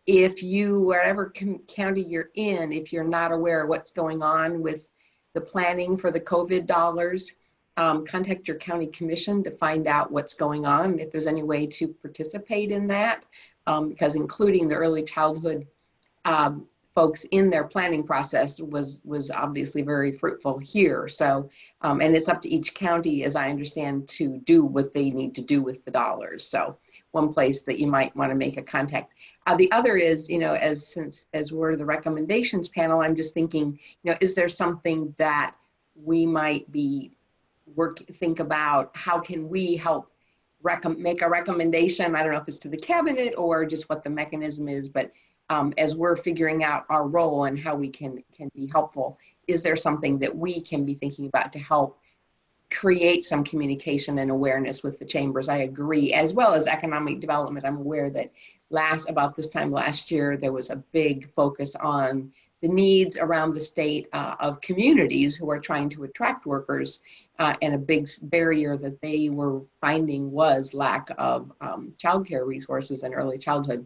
if you, wherever county you're in, if you're not aware of what's going on with the planning for the COVID dollars, contact your county commission to find out what's going on, if there's any way to participate in that, because including the early childhood folks in their planning process was obviously very fruitful here. So, and it's up to each county, as I understand, to do what they need to do with the dollars. So one place that you might want to make a contact. The other is, you know, as we're the recommendations panel, I'm just thinking, you know, is there something that we might be think about, how can we help make a recommendation? I don't know if it's to the cabinet or just what the mechanism is, but as we're figuring out our role and how we can be helpful, is there something that we can be thinking about to help create some communication and awareness with the chambers? I agree, as well as economic development. I'm aware that about this time last year, there was a big focus on the needs around the state of communities who are trying to attract workers, and a big barrier that they were finding was lack of childcare resources and early childhood.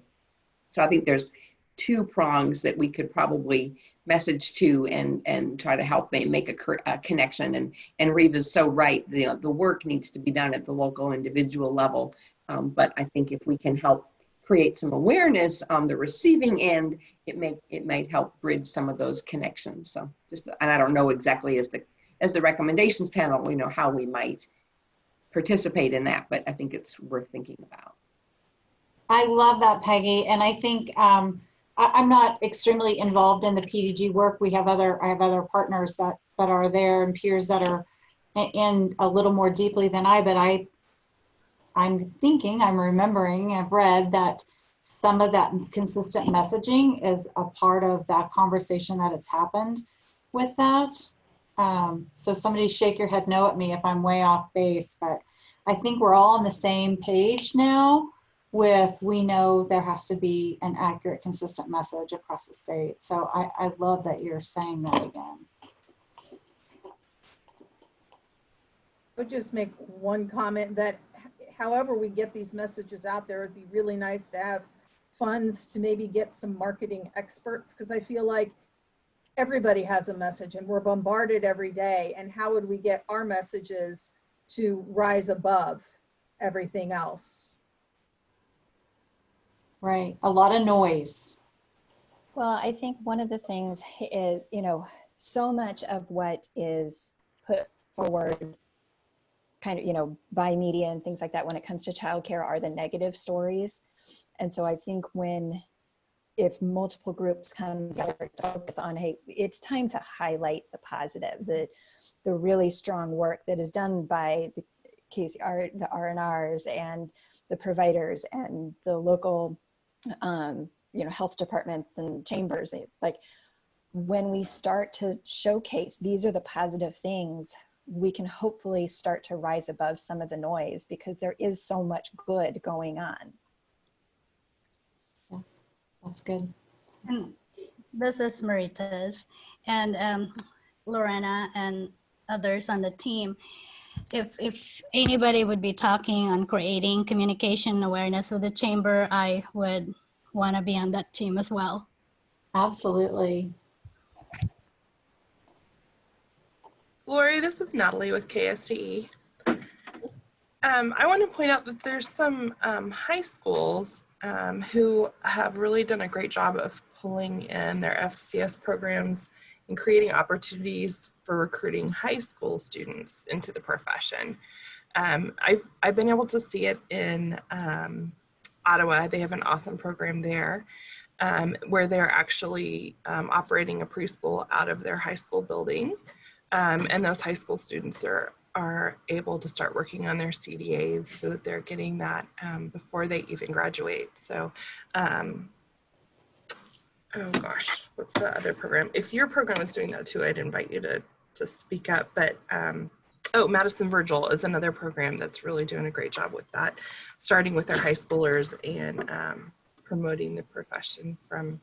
So I think there's 2 prongs that we could probably message to and try to help make a connection. And Riva's so right, the work needs to be done at the local individual level. But I think if we can help create some awareness on the receiving end, it might help bridge some of those connections. So and I don't know exactly as the recommendations panel, you know, how we might participate in that, but I think it's worth thinking about. I love that, Peggy. And I think I'm not extremely involved in the PDG work. I have other partners that are there and peers that are in a little more deeply than but I'm remembering, I've read that some of that consistent messaging is a part of that conversation that it's happened with that. So somebody shake your head no at me if I'm way off base, but I think we're all on the same page now we know there has to be an accurate, consistent message across the state. So I love that you're saying that again. I would just make one comment that however we get these messages out there, it'd be really nice to have funds to maybe get some marketing experts, because I feel like everybody has a message and we're bombarded every day. And how would we get our messages to rise above everything else? Right. A lot of noise. Well, I think one of the things is, you know, so much of what is put forward kind of, you know, by media and things like that when it comes to childcare are the negative stories. And so I think if multiple groups come together to focus on, hey, it's time to highlight the positive, the really strong work that is done by the KCR, the R&Rs and the providers and the local, you know, health departments and chambers. Like, when we start to showcase these are the positive things, we can hopefully start to rise above some of the noise, because there is so much good going on. Yeah, that's good. And this is Maritas and Lorena and others on the team. If anybody would be talking on creating communication awareness with the chamber, I would want to be on that team as well. Absolutely. Lori, this is Natalie with KSTE. I want to point out that there's some high schools who have really done a great job of pulling in their FCS programs and creating opportunities for recruiting high school students into the profession. I've been able to see it in Ottawa. They have an awesome program there where they're actually operating a preschool out of their high school building. And those high school students are able to start working on their CDAs so that they're getting that before they even graduate. So, oh gosh, what's the other program? If your program is doing that too, I'd invite you to speak up. But oh, Madison Virgil is another program that's really doing a great job with that, starting with their high schoolers and promoting the profession from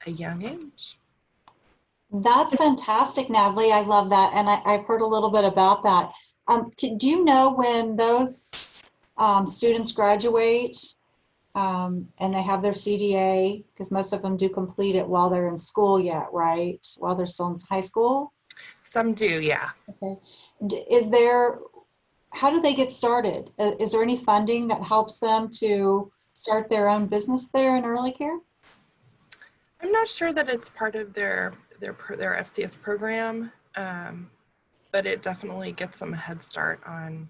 a young age. That's fantastic, Natalie. I love that. And I've heard a little bit about that. Do you know when those students graduate and they have their CDA? Because most of them do complete it while they're in school yet, right? While they're still in high school? Some do, yeah. Okay. How do they get started? Is there any funding that helps them to start their own business there in early care? I'm not sure that it's part of their FCS program, but it definitely gets them a head start on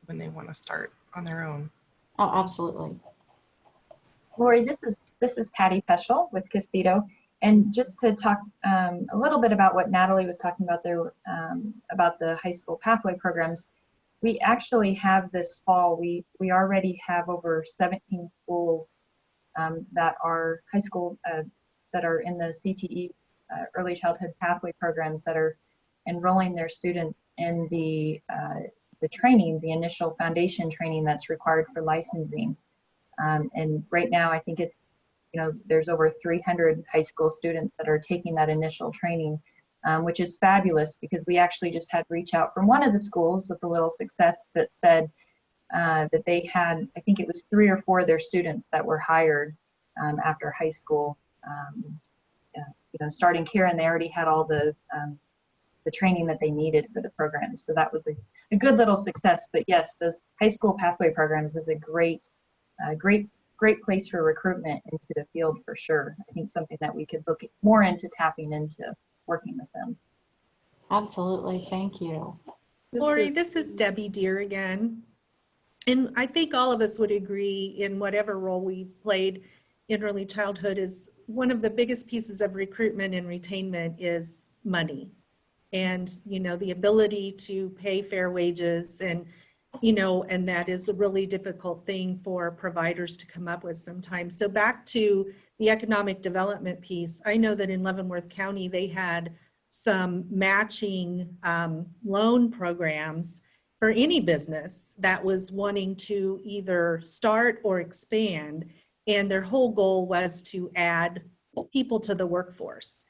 when they want to start on their own. Oh, absolutely. Lori, this is Patty Peschel with Casito, and just to talk a little bit about what Natalie was talking about there about the high school pathway programs. We actually have this fall, we already have over 17 schools that are high school that are in the CTE early childhood pathway programs that are enrolling their students in the training, the initial foundation training that's required for licensing. And right now, I think it's, you know, there's over 300 high school students that are taking that initial training, which is fabulous, because we actually just had reach out from one of the schools with a little success that said that they had, I think it was 3 or 4 of their students that were hired after high school, you know, starting care, and they already had all the training that they needed for the program. So that was a good little success. But yes, those high school pathway programs is a great place for recruitment into the field for sure. I think something that we could look more into tapping into working with them. Absolutely, thank you. Lori, this is Debbie Deere again. And I think all of us would agree, in whatever role we played in early childhood, is one of the biggest pieces of recruitment and retainment is money. And, you know, the ability to pay fair wages, and, you know, and that is a really difficult thing for providers to come up with sometimes. So back to the economic development piece, I know that in Leavenworth County, they had some matching loan programs for any business that was wanting to either start or expand. And their whole goal was to add people to the workforce.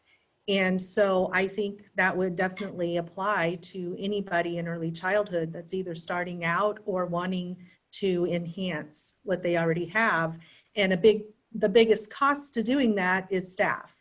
And so I think that would definitely apply to anybody in early childhood that's either starting out or wanting to enhance what they already have. And the biggest cost to doing that is staff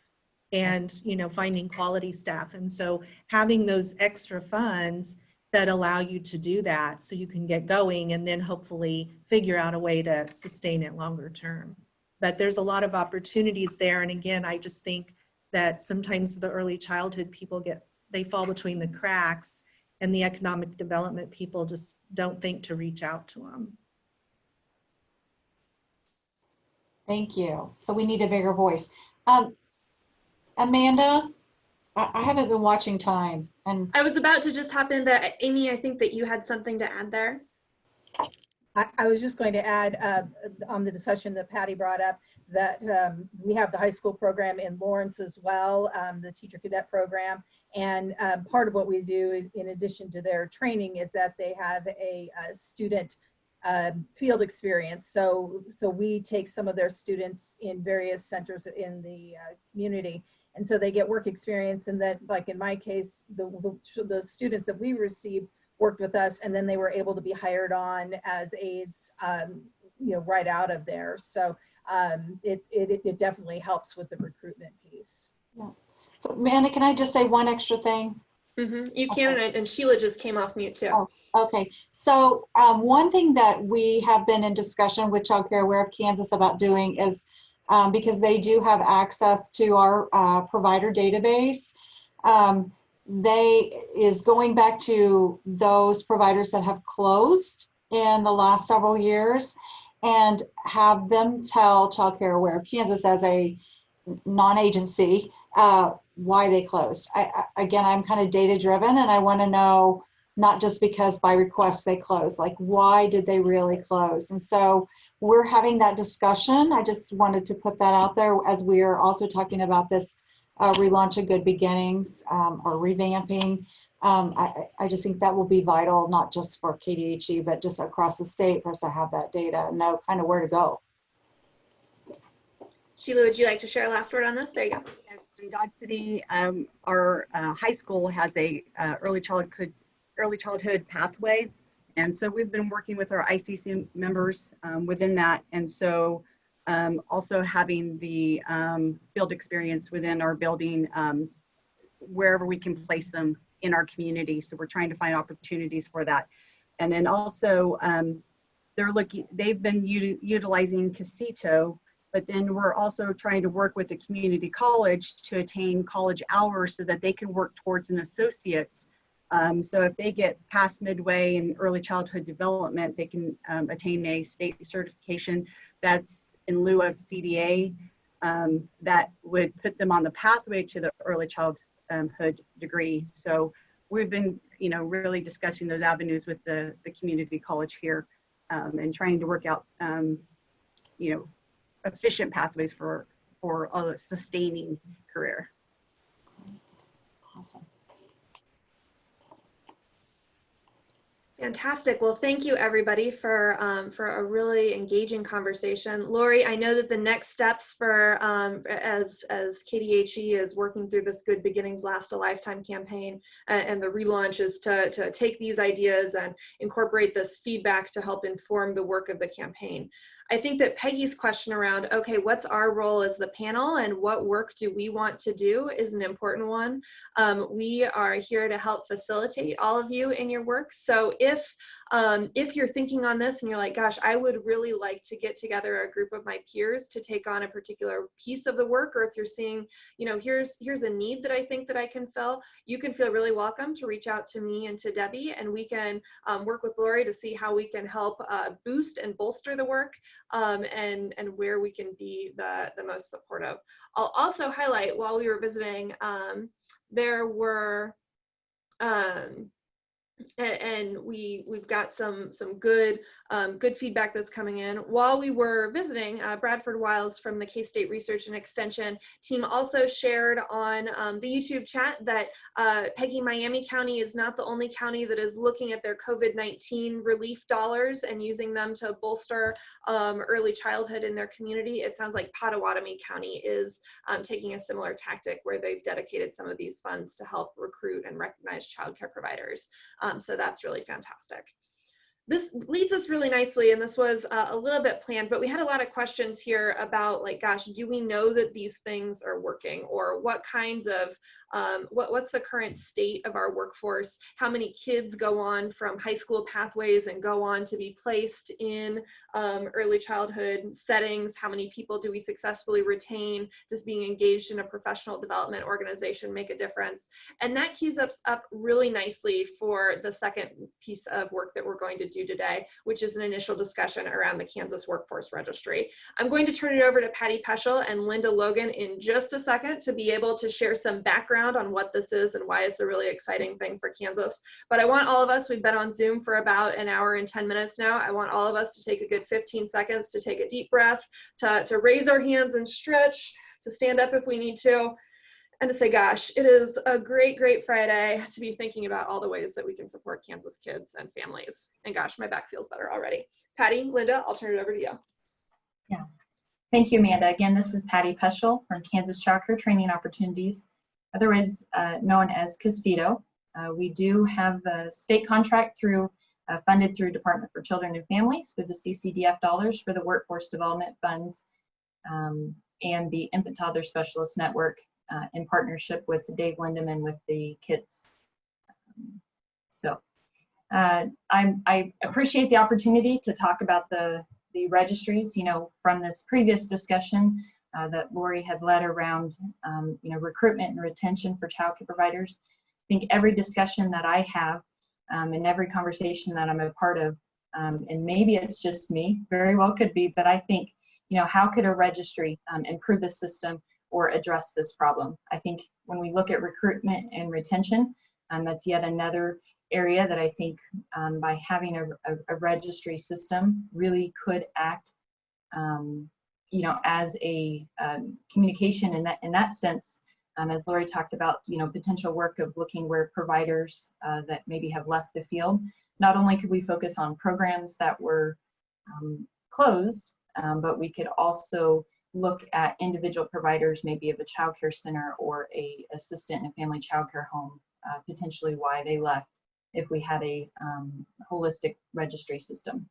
and, you know, finding quality staff. And so having those extra funds that allow you to do that so you can get going and then hopefully figure out a way to sustain it longer term. But there's a lot of opportunities there. And again, I just think that sometimes the early childhood people they fall between the cracks, and the economic development people just don't think to reach out to them. Thank you. So we need a bigger voice. Amanda, I haven't been watching time. And I was about to just hop in, but Amy, I think that you had something to add there. I was just going to add on the discussion that Patty brought up that we have the high school program in Lawrence as well, the teacher cadet program. And part of what we do is, in addition to their training, is that they have a student field experience. So we take some of their students in various centers in the community. And so they get work experience, and that, like in my case, the students that we received worked with us, and then they were able to be hired on as aides, you know, right out of there. So it definitely helps with the recruitment piece. yeah. So Amanda, can I just say one extra thing? You can, okay. And Sheila just came off mute too. Oh, okay. So one thing that we have been in discussion with Childcare Aware of Kansas about doing is, because they do have access to our provider database, is going back to those providers that have closed in the last several years and have them tell Childcare Aware of Kansas as a non-agency why they closed. Again, I'm kind of data driven, and I want to know, not just because by request they closed, like why did they really close? And so we're having that discussion. I just wanted to put that out there as we are also talking about this relaunch of Good Beginnings or revamping. I just think that will be vital, not just for KDHE, but just across the state for us to have that data and know kind of where to go. Sheila, would you like to share a last word on this? There you go. Yes, in Dodge City, our high school has a early childhood pathway. And so we've been working with our ICC members within that. And so also having the field experience within our building, wherever we can place them in our community. So we're trying to find opportunities for that. And then also they've been utilizing Casito, but then we're also trying to work with the community college to attain college hours so that they can work towards an associate's. So if they get past midway in early childhood development, they can attain a state certification that's in lieu of CDA, that would put them on the pathway to the early childhood degree. So we've been, really discussing those avenues with the community college here, and trying to work out, efficient pathways for a sustaining career. Awesome. Fantastic. Well, thank you everybody for a really engaging conversation. Lori, I know that the next steps for as KDHE is working through this Good Beginnings Last a Lifetime campaign and the relaunch is to take these ideas and incorporate this feedback to help inform the work of the campaign. I think that Peggy's question around, okay, what's our role as the panel and what work do we want to do is an important one. We are here to help facilitate all of you in your work. So if you're thinking on this and you're like, gosh, I would really like to get together a group of my peers to take on a particular piece of the work, or if you're seeing, here's a need that I think that I can fill, you can feel really welcome to reach out to me and to Debbie, and we can work with Lori to see how we can help boost and bolster the work. And where we can be the most supportive. I'll also highlight, while we were visiting, there were and we've got some good feedback that's coming in. While we were visiting, Bradford Wiles from the K-State Research and Extension team also shared on the YouTube chat that Peggy, Miami County is not the only county that is looking at their COVID-19 relief dollars and using them to bolster early childhood in their community. It sounds like Pottawatomie County is taking a similar tactic where they've dedicated some of these funds to help recruit and recognize childcare providers. So that's really fantastic. this leads us really nicely, and this was a little bit planned, but we had a lot of questions here about, like, gosh, do we know that these things are working, or what kinds of, what's the current state of our workforce? How many kids go on from high school pathways and go on to be placed in early childhood settings? How many people do we successfully retain? Does being engaged in a professional development organization make a difference? And that keys us up really nicely for the second piece of work that we're going to do today, which is an initial discussion around the Kansas Workforce Registry. I'm going to turn it over to Patty Peschel and Linda Logan in just a second to be able to share some background on what this is and why it's a really exciting thing for Kansas. But I want all of us, we've been on Zoom for about an hour and 10 minutes now. I want all of us to take a good 15 seconds to take a deep breath, to raise our hands and stretch, to stand up if we need to, and to say, gosh, it is a great, great Friday to be thinking about all the ways that we can support Kansas kids and families. And gosh, my back feels better already. Patty, Linda, I'll turn it over to you. Yeah, thank you, Amanda. Again, this is Patty Peschel from Kansas Childcare Training Opportunities, otherwise known as CASITO. We do have a state contract through funded through Department for Children and Families through the CCDF dollars for the Workforce Development Funds and the Infant Toddler Specialist Network in partnership with Dave Lindeman with the KIDS. I appreciate the opportunity to talk about the registries. You know, from this previous discussion that Lori had led around you know, recruitment and retention for childcare providers. I think every discussion that I have and every conversation that I'm a part of, and maybe it's just me, very well could be, but I think, you know, how could a registry improve the system or address this problem? I think when we look at recruitment and retention, that's yet another area that I think by having a registry system really could act, you know, as a communication in that sense. As Lori talked about, you know, potential work of looking where providers that maybe have left the field. Not only could we focus on programs that were closed, but we could also look at individual providers, maybe of a child care center or a assistant in a family child care home, potentially why they left if we had a holistic registry system.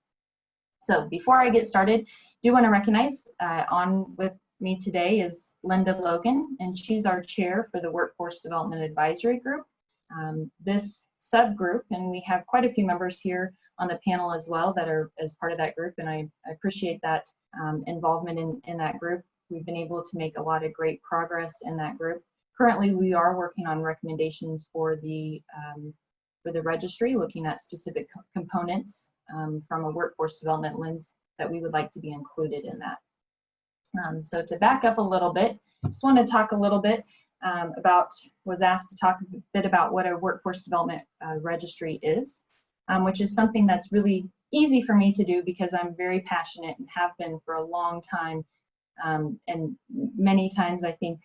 So before I get started, do want to recognize on with me today is Linda Logan, and she's our chair for the Workforce Development Advisory Group. This subgroup, and we have quite a few members here on the panel as well that are as part of that group, and I appreciate that involvement in that group. We've been able to make a lot of great progress in that group. Currently, we are working on recommendations for the registry, looking at specific components from a workforce development lens that we would like to be included in that. So to back up a little bit, just want to talk a little bit was asked to talk a bit about what a workforce development registry is, which is something that's really easy for me to do because I'm very passionate and have been for a long time. And many times I think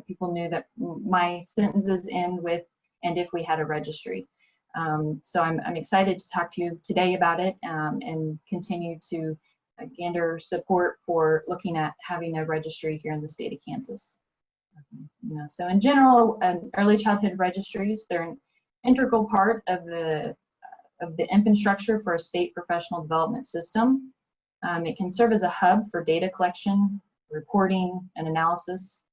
people knew that my sentences end with, and if we had a registry. So I'm excited to talk to you today about it and continue to gander support for looking at having a registry here in the state of Kansas. You know, so in general, early childhood registries, they're an integral part of the infrastructure for a state professional development system. It can serve as a hub for data collection, reporting, and analysis.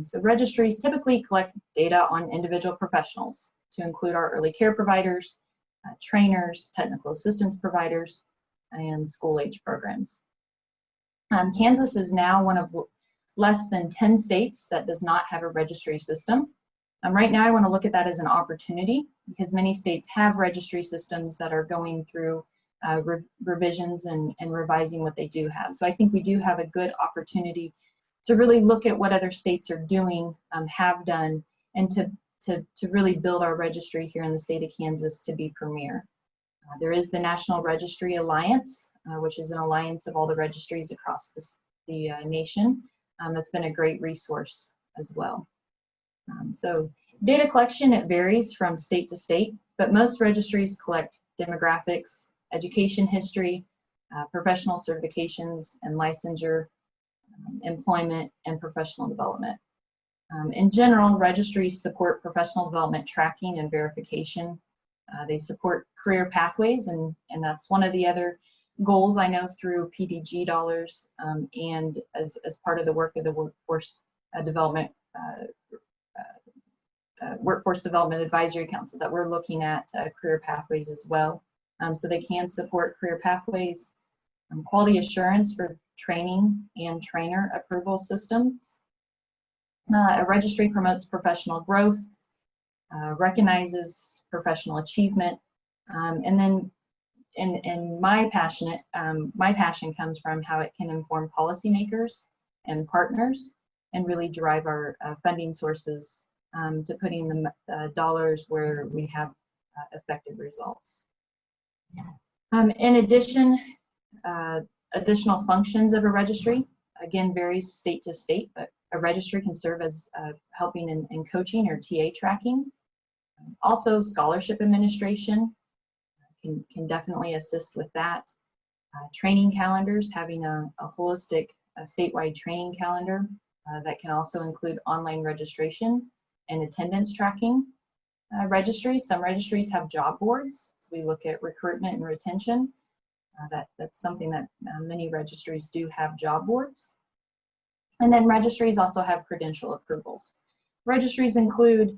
So registries typically collect data on individual professionals to include our early care providers, trainers, technical assistance providers, and school-age programs. Kansas is now one of less than 10 states that does not have a registry system. Right now I want to look at that as an opportunity because many states have registry systems that are going through revisions and revising what they do have. So I think we do have a good opportunity to really look at what other states are doing, have done, and to really build our registry here in the state of Kansas to be premier. There is the National Registry Alliance, which is an alliance of all the registries across the nation. That's been a great resource as well. So data collection, it varies from state to state, but most registries collect demographics, education history, professional certifications and licensure, employment, and professional development. In general, registries support professional development tracking and verification. They support career pathways, and that's one of the other goals I know through PDG dollars, and as part of the work of the Workforce Development Advisory Council, that we're looking at career pathways as well. So they can support career pathways, quality assurance for training and trainer approval systems. A registry promotes professional growth, recognizes professional achievement, and then my passion comes from how it can inform policymakers and partners and really drive our funding sources to putting the dollars where we have effective results. In addition, additional functions of a registry, again, varies state to state, but a registry can serve as helping in coaching or TA tracking. Also, scholarship administration can definitely assist with that. Training calendars, having a holistic statewide training calendar that can also include online registration and attendance tracking. Registries, some registries have job boards, so we look at recruitment and retention. That's something that many registries do have, job boards. And then registries also have credential approvals. Registries include,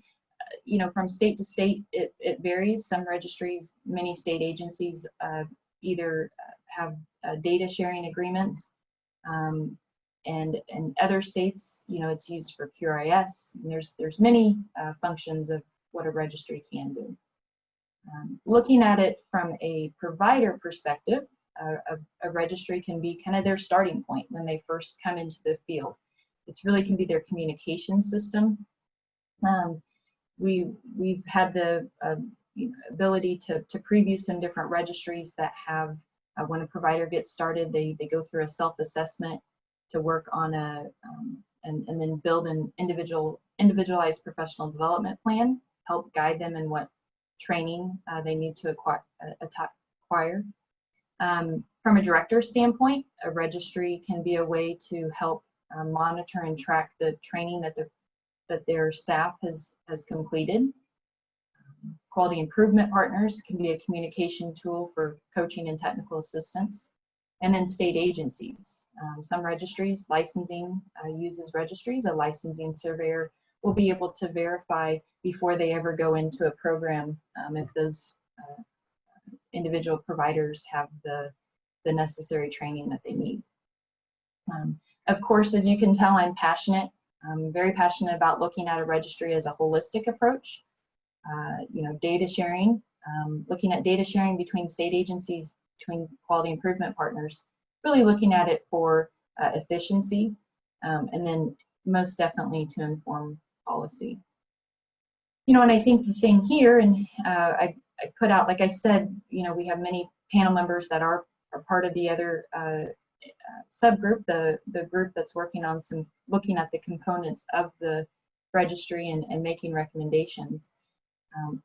from state to state, it varies. Some registries, many state agencies either have data sharing agreements, and other states, it's used for QRIS. And there's many functions of what a registry can do. Looking at it from a provider perspective, a registry can be kind of their starting point when they first come into the field. It really can be their communication system. We've had the ability to preview some different registries that have, when a provider gets started, they go through a self-assessment to work on and then build an individualized professional development plan, help guide them in what training they need to acquire. From a director standpoint, a registry can be a way to help monitor and track the training that their staff has completed. Quality improvement partners can be a communication tool for coaching and technical assistance. And then state agencies. Some registries, licensing uses registries. A licensing surveyor will be able to verify before they ever go into a program if those individual providers have the necessary training that they need. Of course, as you can tell, I'm passionate. I'm very passionate about looking at a registry as a holistic approach. Data sharing, looking at data sharing between state agencies, between quality improvement partners, really looking at it for efficiency, and then most definitely to inform policy. And I think the thing here, and I put out, like I said, we have many panel members that are part of the other subgroup, the group that's working on looking at the components of the registry and making recommendations.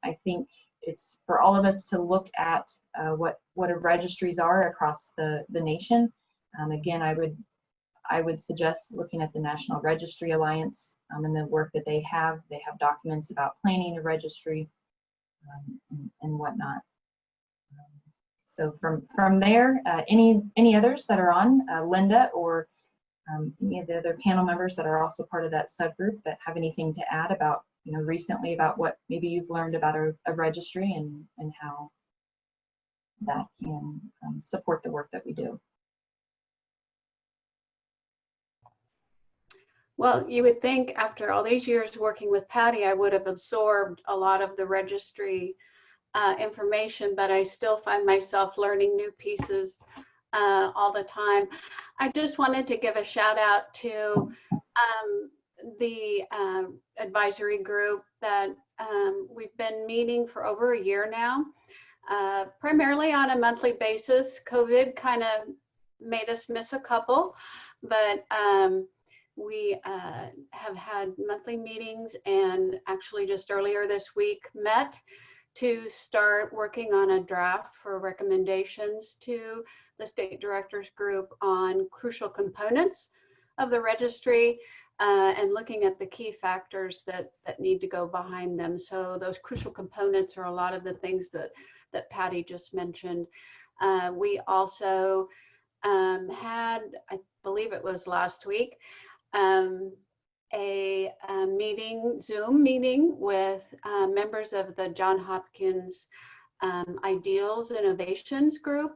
I think it's for all of us to look at what registries are across the nation. Again, I would suggest looking at the National Registry Alliance and the work that they have. They have documents about planning a registry and whatnot. So from there, any others that are on, Linda or any of the other panel members that are also part of that subgroup that have anything to add about, recently about what maybe you've learned about a registry and how that can support the work that we do. Well, you would think after all these years working with Patty, I would have absorbed a lot of the registry information, but I still find myself learning new pieces all the time. I just wanted to give a shout out to the advisory group that we've been meeting for over a year now, primarily on a monthly basis. COVID kind of made us miss a couple, but we have had monthly meetings, and actually just earlier this week met to start working on a draft for recommendations to the state directors group on crucial components of the registry. and looking at the key factors that need to go behind them. So those crucial components are a lot of the things that Patty just mentioned. We also had, I believe it was last week, a meeting, Zoom meeting with members of the Johns Hopkins Ideals Innovations Group,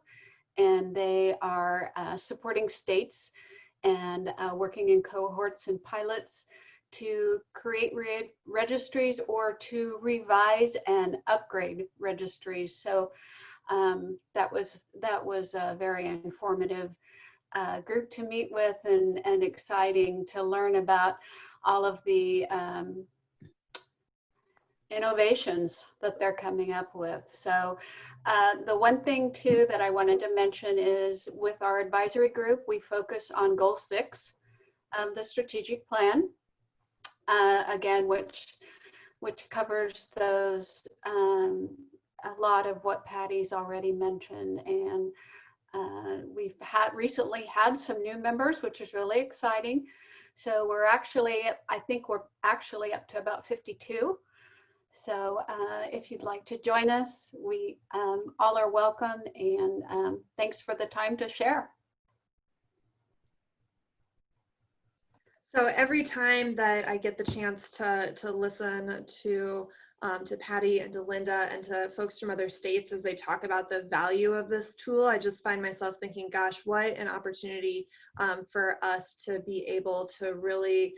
and they are supporting states and working in cohorts and pilots to create registries or to revise and upgrade registries. So that was a very informative group to meet with, and exciting to learn about all of the innovations that they're coming up with. So the one thing too that I wanted to mention is with our advisory group, we focus on goal 6 of the strategic plan, again, which covers those, a lot of what Patty's already mentioned. And we've recently had some new members, which is really exciting. So we're actually, I think we're actually up to about 52. So if you'd like to join us, we all are welcome, and thanks for the time to share. So every time that I get the chance to listen to Patty and to Linda and to folks from other states as they talk about the value of this tool, I just find myself thinking, gosh, what an opportunity for us to be able to really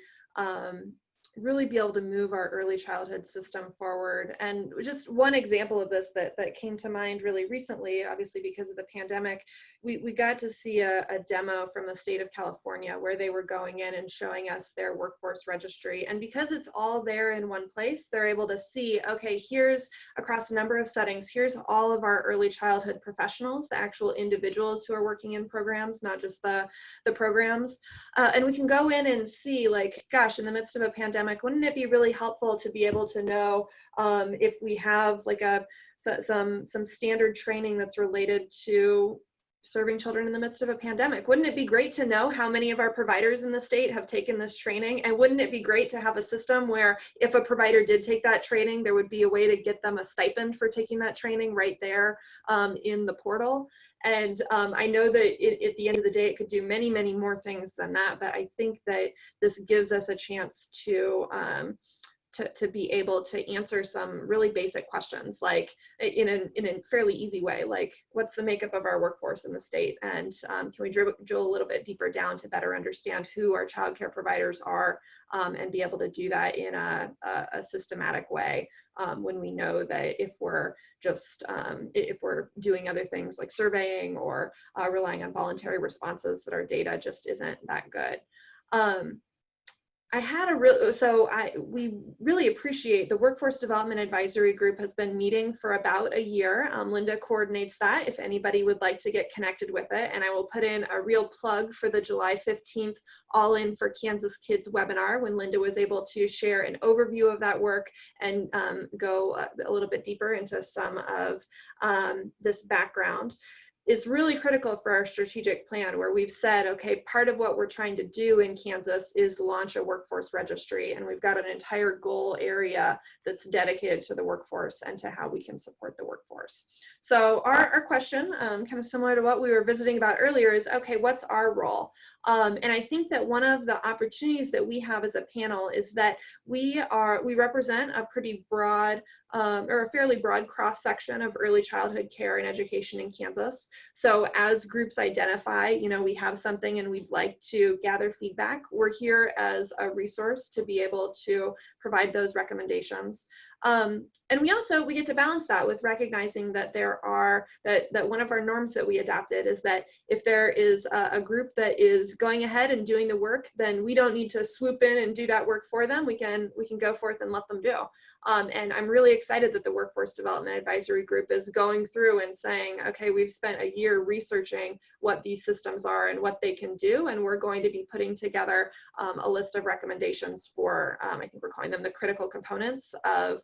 be able to move our early childhood system forward. And just one example of this that came to mind really recently, obviously because of the pandemic, we got to see a demo from the state of California where they were going in and showing us their workforce registry. And because it's all there in one place, they're able to see, okay, here's across a number of settings, here's all of our early childhood professionals, the actual individuals who are working in programs, not just the programs. And we can go in and see, like, gosh, in the midst of a pandemic, wouldn't it be really helpful to be able to know if we have like some standard training that's related to serving children in the midst of a pandemic? Wouldn't it be great to know how many of our providers in the state have taken this training? And wouldn't it be great to have a system where if a provider did take that training, there would be a way to get them a stipend for taking that training right there in the portal? And I know that at the end of the day, it could do many, many more things than that, but I think that this gives us a chance to be able to answer some really basic questions, like in a fairly easy way, like what's the makeup of our workforce in the state, and can we drill a little bit deeper down to better understand who our childcare providers are, and be able to do that in a systematic way, when we know that if we're just if we're doing other things like surveying or relying on voluntary responses, that our data just isn't that good. We really appreciate the Workforce Development Advisory Group has been meeting for about a year. Linda coordinates that if anybody would like to get connected with it. And I will put in a real plug for the July 15th All In for Kansas Kids webinar, when Linda was able to share an overview of that work and go a little bit deeper into some of this background. Is really critical for our strategic plan, where we've said, okay, part of what we're trying to do in Kansas is launch a workforce registry, and we've got an entire goal area that's dedicated to the workforce and to how we can support the workforce. So our question, kind of similar to what we were visiting about earlier, is, okay, what's our role? And I think that one of the opportunities that we have as a panel is that we represent a pretty broad, or a fairly broad cross-section of early childhood care and education in Kansas. So as groups identify, you know, we have something and we'd like to gather feedback, we're here as a resource to be able to provide those recommendations. And we get to balance that with recognizing that that one of our norms that we adopted is that if there is a group that is going ahead and doing the work, then we don't need to swoop in and do that work for them. We can go forth and let them do. And I'm really excited that the Workforce Development Advisory Group is going through and saying, okay, we've spent a year researching what these systems are and what they can do, and we're going to be putting together a list of recommendations for, I think we're calling them the critical components of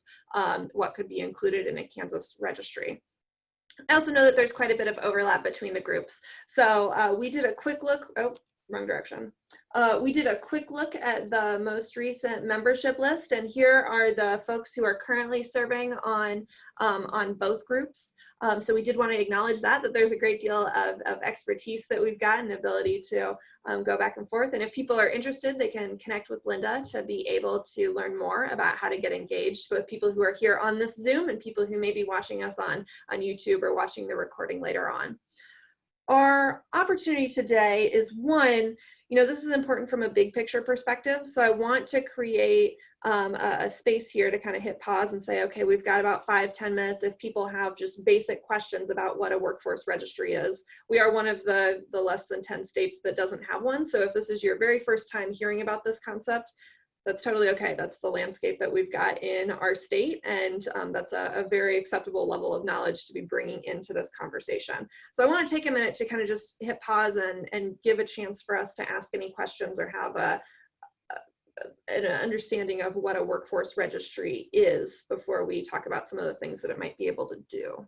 what could be included in a Kansas registry. I also know that there's quite a bit of overlap between the groups. So we did a quick look, oh, wrong direction. We did a quick look at the most recent membership list, and here are the folks who are currently serving on both groups. So we did want to acknowledge that there's a great deal of expertise that we've got and ability to go back and forth. And if people are interested, they can connect with Linda to be able to learn more about how to get engaged, both people who are here on this Zoom and people who may be watching us on YouTube or watching the recording later on. Our opportunity today is one, this is important from a big picture perspective. So I want to create a space here to kind of hit pause and say, okay, we've got about 5-10 minutes if people have just basic questions about what a workforce registry is. We are one of the less than 10 states that doesn't have one. So if this is your very first time hearing about this concept, that's totally okay. That's the landscape that we've got in our state, and that's a very acceptable level of knowledge to be bringing into this conversation. So I want to take a minute to kind of just hit pause and give a chance for us to ask any questions or have an understanding of what a workforce registry is before we talk about some of the things that it might be able to do.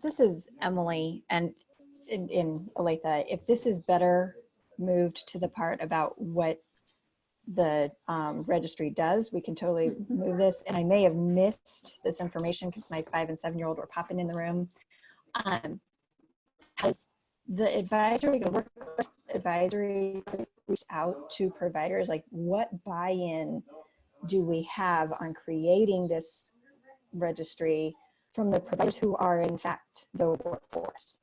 This is Emily, and in Olathe, if this is better moved to the part about what the registry does, we can totally move this. And I may have missed this information because my 5- and 7-year-old were popping in the room. Has the workforce advisory reached out to providers? Like, what buy-in do we have on creating this registry from the providers who are in fact the workforce?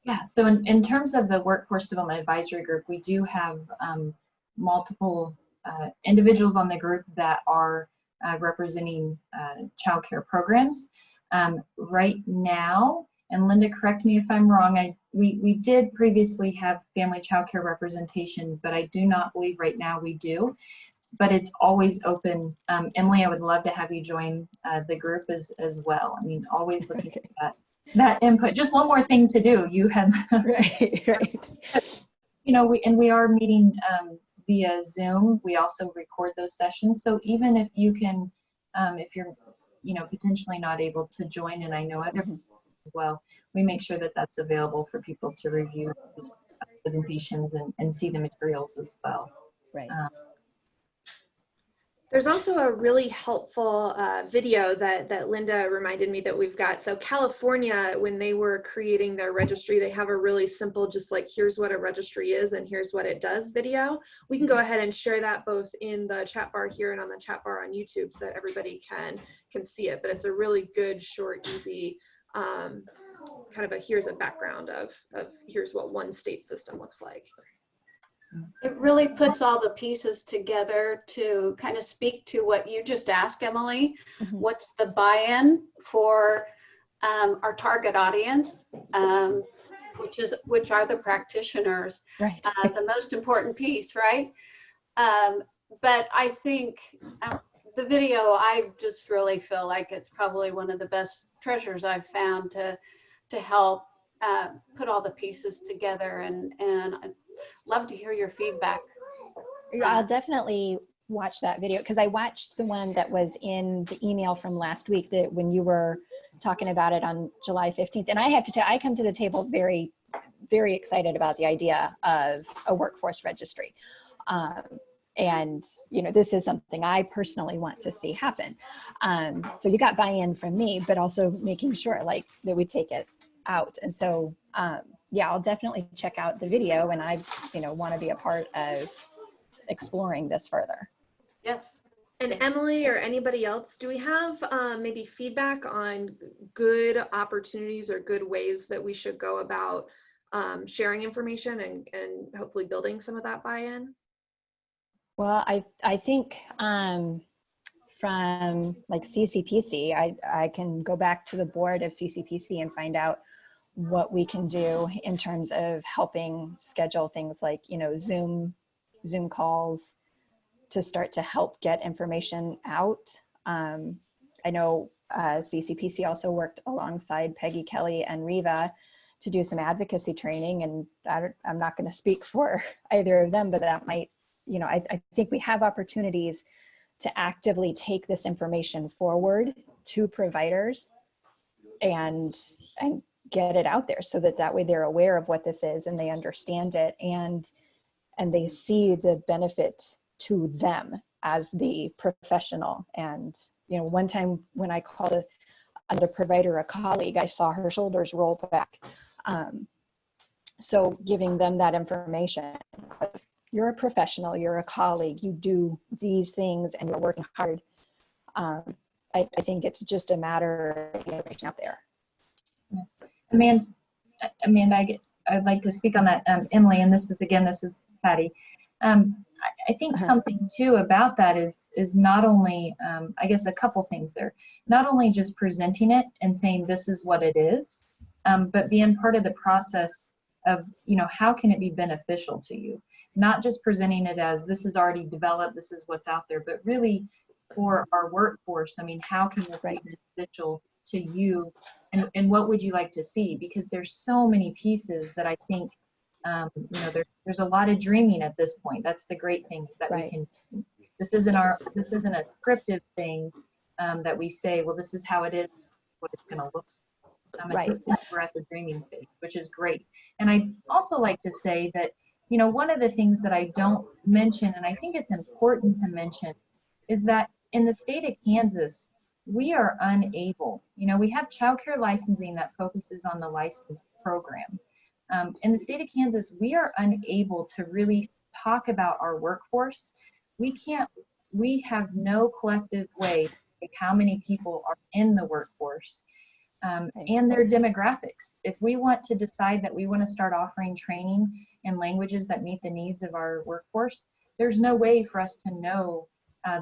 Yeah, so in terms of the Workforce Development Advisory Group, we do have multiple individuals on the group that are representing childcare programs. Right now, and Linda, correct me if I'm wrong, we did previously have family childcare representation, but I do not believe right now we do. But it's always open. Emily, I would love to have you join the group as well. I mean, always looking at that input. Just one more thing to do. You have right. We are meeting via Zoom. We also record those sessions. So even if you can, if you're, potentially not able to join, and I know other people as well, we make sure that that's available for people to review those presentations and see the materials as well. Right. There's also a really helpful video that Linda reminded me that we've got. So California, when they were creating their registry, they have a really simple, just like, here's what a registry is and here's what it does video. We can go ahead and share that both in the chat bar here and on the chat bar on YouTube so that everybody can see it. But it's a really good, short, easy kind of here's a background of here's what one state system looks like. It really puts all the pieces together to kind of speak to what you just asked, Emily. Mm-hmm. What's the buy-in for our target audience, which are the practitioners? Right. The most important piece, right? But I think the video, I just really feel like it's probably one of the best treasures I've found to help put all the pieces together, and I'd love to hear your feedback. I'll definitely watch that video, because I watched the one that was in the email from last week, that when you were talking about it on July 15th. And I have to tell, I come to the table very, very excited about the idea of a workforce registry. And, this is something I personally want to see happen. So you got buy-in from me, but also making sure that we take it out. And so, yeah, I'll definitely check out the video, and I, want to be a part of exploring this further. Yes. And Emily or anybody else, do we have maybe feedback on good opportunities or good ways that we should go about sharing information and hopefully building some of that buy-in? Well, I think from CCPC, I can go back to the board of CCPC and find out what we can do in terms of helping schedule things like, Zoom calls to start to help get information out. I know CCPC also worked alongside Peggy Kelly and Riva to do some advocacy training, and I'm not going to speak for either of them, but that might, I think we have opportunities to actively take this information forward to providers and get it out there so that way they're aware of what this is and they understand it and they see the benefit to them as the professional. And, you know, one time when I called another provider a colleague, I saw her shoulders roll back. So giving them that information, you're a professional, you're a colleague, you do these things and you're working hard. I think it's just a matter of getting information out there. Amanda, I'd like to speak on that. Emily, and this is Patty. I think something too about that is not only, I guess a couple things there, not only just presenting it and saying this is what it is, but being part of the process of, you know, how can it be beneficial to you? Not just presenting it as this is already developed, this is what's out there, but really for our workforce, I mean, how can this be beneficial to you, and what would you like to see? Because there's so many pieces that I think, you know, there's a lot of dreaming at this point. That's the great thing, is that we can, this isn't a scripted thing that we say, well, this is how it is, what it's going to look like. At this point, we're at the dreaming phase, which is great. And I also like to say that, you know, one of the things that I don't mention, and I think it's important to mention, is that in the state of Kansas, we are unable, you know, we have childcare licensing that focuses on the licensed program. In the state of Kansas, we are unable to really talk about our workforce. We have no collective way to say how many people are in the workforce and their demographics. If we want to decide that we want to start offering training in languages that meet the needs of our workforce, there's no way for us to know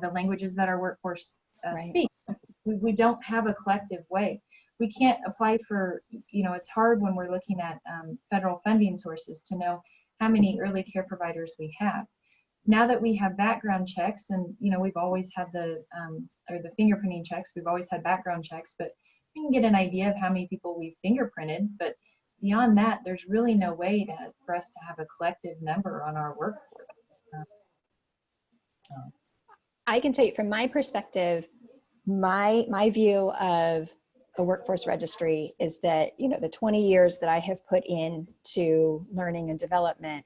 the languages that our workforce speaks. We don't have a collective way. We can't apply for, you know, it's hard when we're looking at federal funding sources to know how many early care providers we have. Now that we have background checks, and, you know, we've always had the fingerprinting checks, we've always had background checks, but we can get an idea of how many people we've fingerprinted. But beyond that, there's really no way for us to have a collective number on our workforce. I can tell you from my perspective, my view of a workforce registry is that, you know, the 20 years that I have put into learning and development,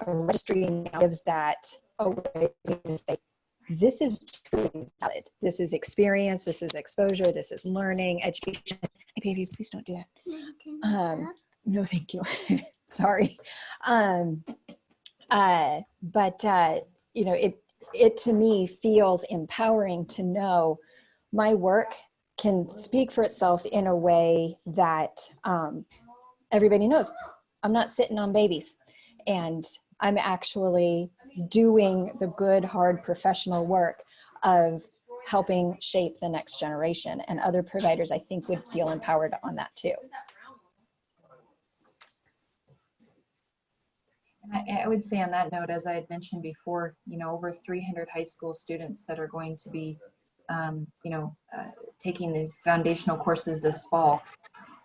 a registry now gives that away to say, this is truly valid. This is experience, this is exposure, this is learning, education. Hey, baby, please don't do that. No, thank you. Sorry. You know, it to me feels empowering to know my work can speak for itself in a way that everybody knows. I'm not sitting on babies, and I'm actually doing the good, hard, professional work of helping shape the next generation. And other providers, I think, would feel empowered on that too. I would say on that note, as I had mentioned before, you know, over 300 high school students that are going to be, taking these foundational courses this fall.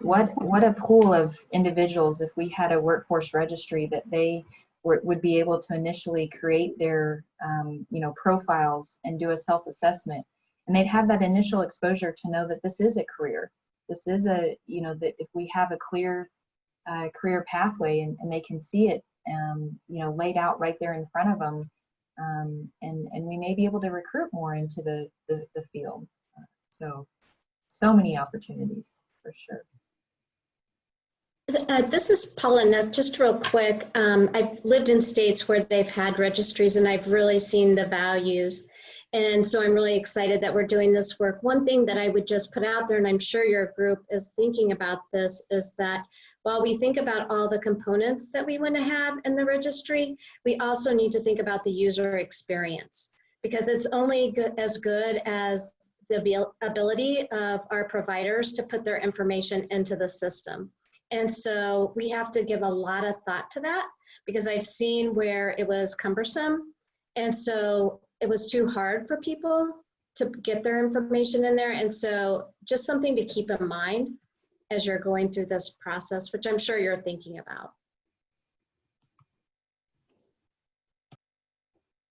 What a pool of individuals if we had a workforce registry that they would be able to initially create their, profiles and do a self-assessment. And they'd have that initial exposure to know that this is a career. This is that if we have a clear career pathway and they can see it, laid out right there in front of them, and we may be able to recruit more into the field. So many opportunities for sure. This is Paula. Just real quick, I've lived in states where they've had registries and I've really seen the values. And so I'm really excited that we're doing this work. One thing that I would just put out there, and I'm sure your group is thinking about this, is that while we think about all the components that we want to have in the registry, we also need to think about the user experience, because it's only as good as the ability of our providers to put their information into the system. And so we have to give a lot of thought to that, because I've seen where it was cumbersome. And so it was too hard for people to get their information in there. And so just something to keep in mind as you're going through this process, which I'm sure you're thinking about.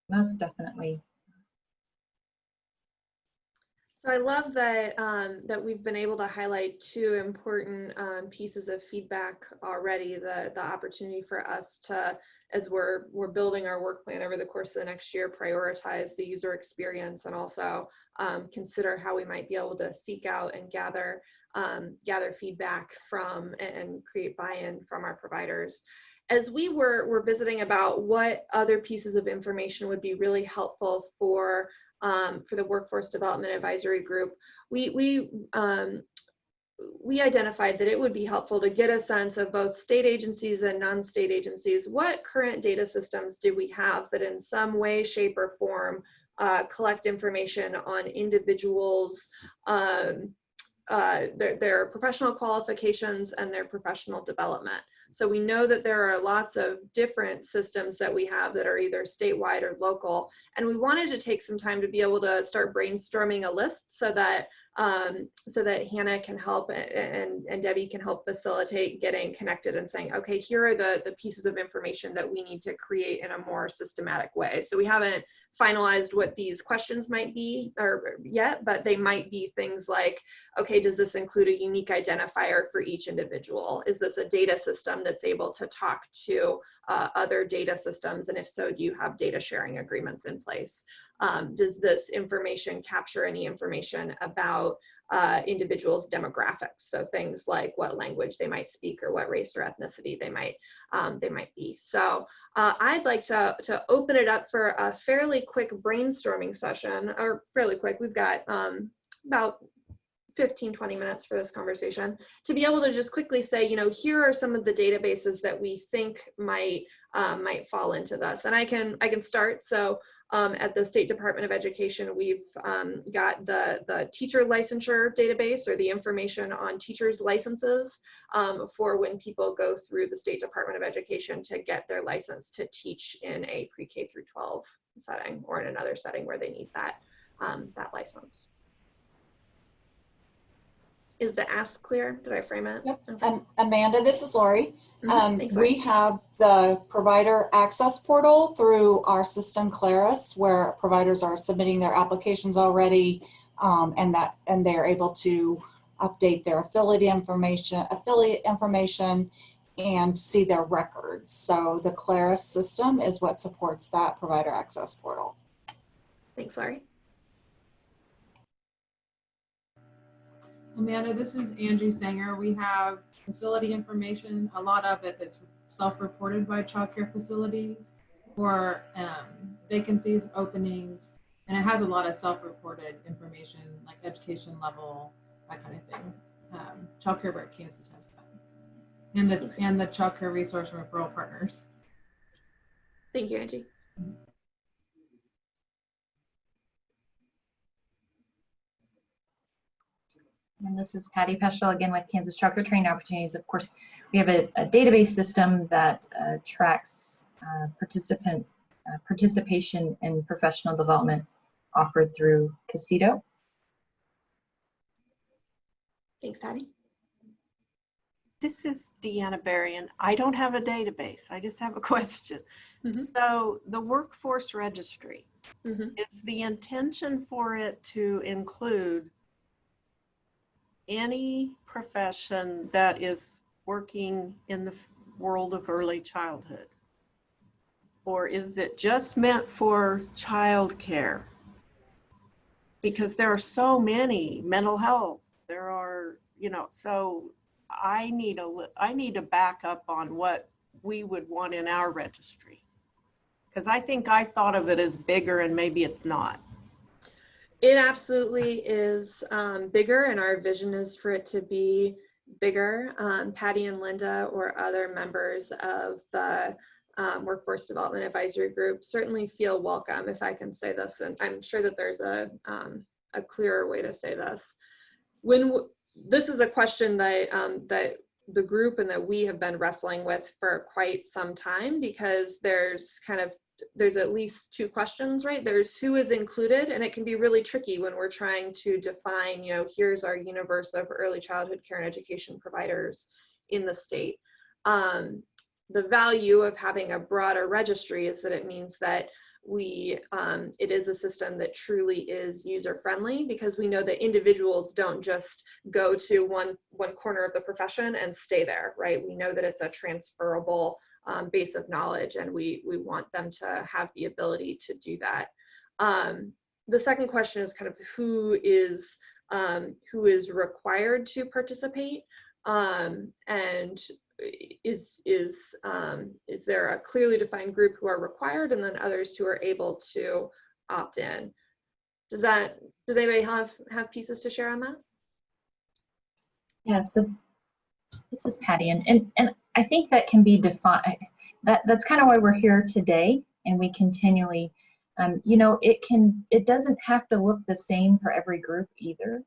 Most definitely. So I love that that we've been able to highlight two important pieces of feedback already. The opportunity for us to, as we're building our work plan over the course of the next year, prioritize the user experience, and also consider how we might be able to seek out and gather feedback from and create buy-in from our providers. As we were visiting about what other pieces of information would be really helpful for the Workforce Development Advisory Group, we identified that it would be helpful to get a sense of both state agencies and non-state agencies. What current data systems do we have that in some way, shape, or form collect information on individuals, their professional qualifications and their professional development? So we know that there are lots of different systems that we have that are either statewide or local, and we wanted to take some time to be able to start brainstorming a list so that Hannah can help and Debbie can help facilitate getting connected and saying, okay, here are the pieces of information that we need to create in a more systematic way. So we haven't finalized what these questions might be yet, but they might be things like, okay, does this include a unique identifier for each individual? Is this a data system that's able to talk to other data systems? And if so, do you have data sharing agreements in place? Does this information capture any information about individuals' demographics? So things like what language they might speak or what race or ethnicity they might be. So I'd like to open it up for a fairly quick brainstorming session, or fairly quick. We've got about 15-20 minutes for this conversation, to be able to just quickly say, you know, here are some of the databases that we think might fall into this. And I can start. So at the State Department of Education, we've got the teacher licensure database, or the information on teachers' licenses for when people go through the State Department of Education to get their license to teach in a pre-K through 12 setting, or in another setting where they need that license. Is the ask clear? Did I frame it? Yep. Okay. Amanda, this is Lori. Thanks, We have the provider access portal through our system Claris, where providers are submitting their applications already, and they're able to update their affiliate information and see their records. So the Claris system is what supports that provider access portal. Thanks, Lori. Amanda, this is Angie Sanger. We have facility information, a lot of it that's self-reported by childcare facilities for vacancies, openings, and it has a lot of self-reported information like education level, that kind of thing. Childcare Work Kansas has that, and the Childcare Resource and Referral Partners. Thank you, Angie. And this is Patty Peschel again with Kansas Childcare Training Opportunities. Of course, we have a database system that tracks participation in professional development offered through Casito. Thanks, Patty. This is Deanna Berry, I don't have a database. I just have a question. So the Workforce Registry, is the intention for it to include any profession that is working in the world of early childhood? Or is it just meant for childcare? Because there are so many, mental health, there are, you know, so I need a backup on what we would want in our registry. Because I think I thought of it as bigger and maybe it's not. It absolutely is bigger, and our vision is for it to be bigger. Patty and Linda or other members of the Workforce Development Advisory Group certainly feel welcome, if I can say this, and I'm sure that there's a clearer way to say this. This is a question that that the group and that we have been wrestling with for quite some time, because there's at least two questions, right? There's who is included, and it can be really tricky when we're trying to define, you know, here's our universe of early childhood care and education providers in the state. The value of having a broader registry is that it means that it is a system that truly is user friendly, because we know that individuals don't just go to one corner of the profession and stay there, right? We know that it's a transferable base of knowledge, and we want them to have the ability to do that. The second question is kind of who is required to participate, and is there a clearly defined group who are required, and then others who are able to opt in? Does anybody have pieces to share on that? Yeah, so this is Patty, and I think that can be defined. That's kind of why we're here today, and we continually, you know, it doesn't have to look the same for every group either.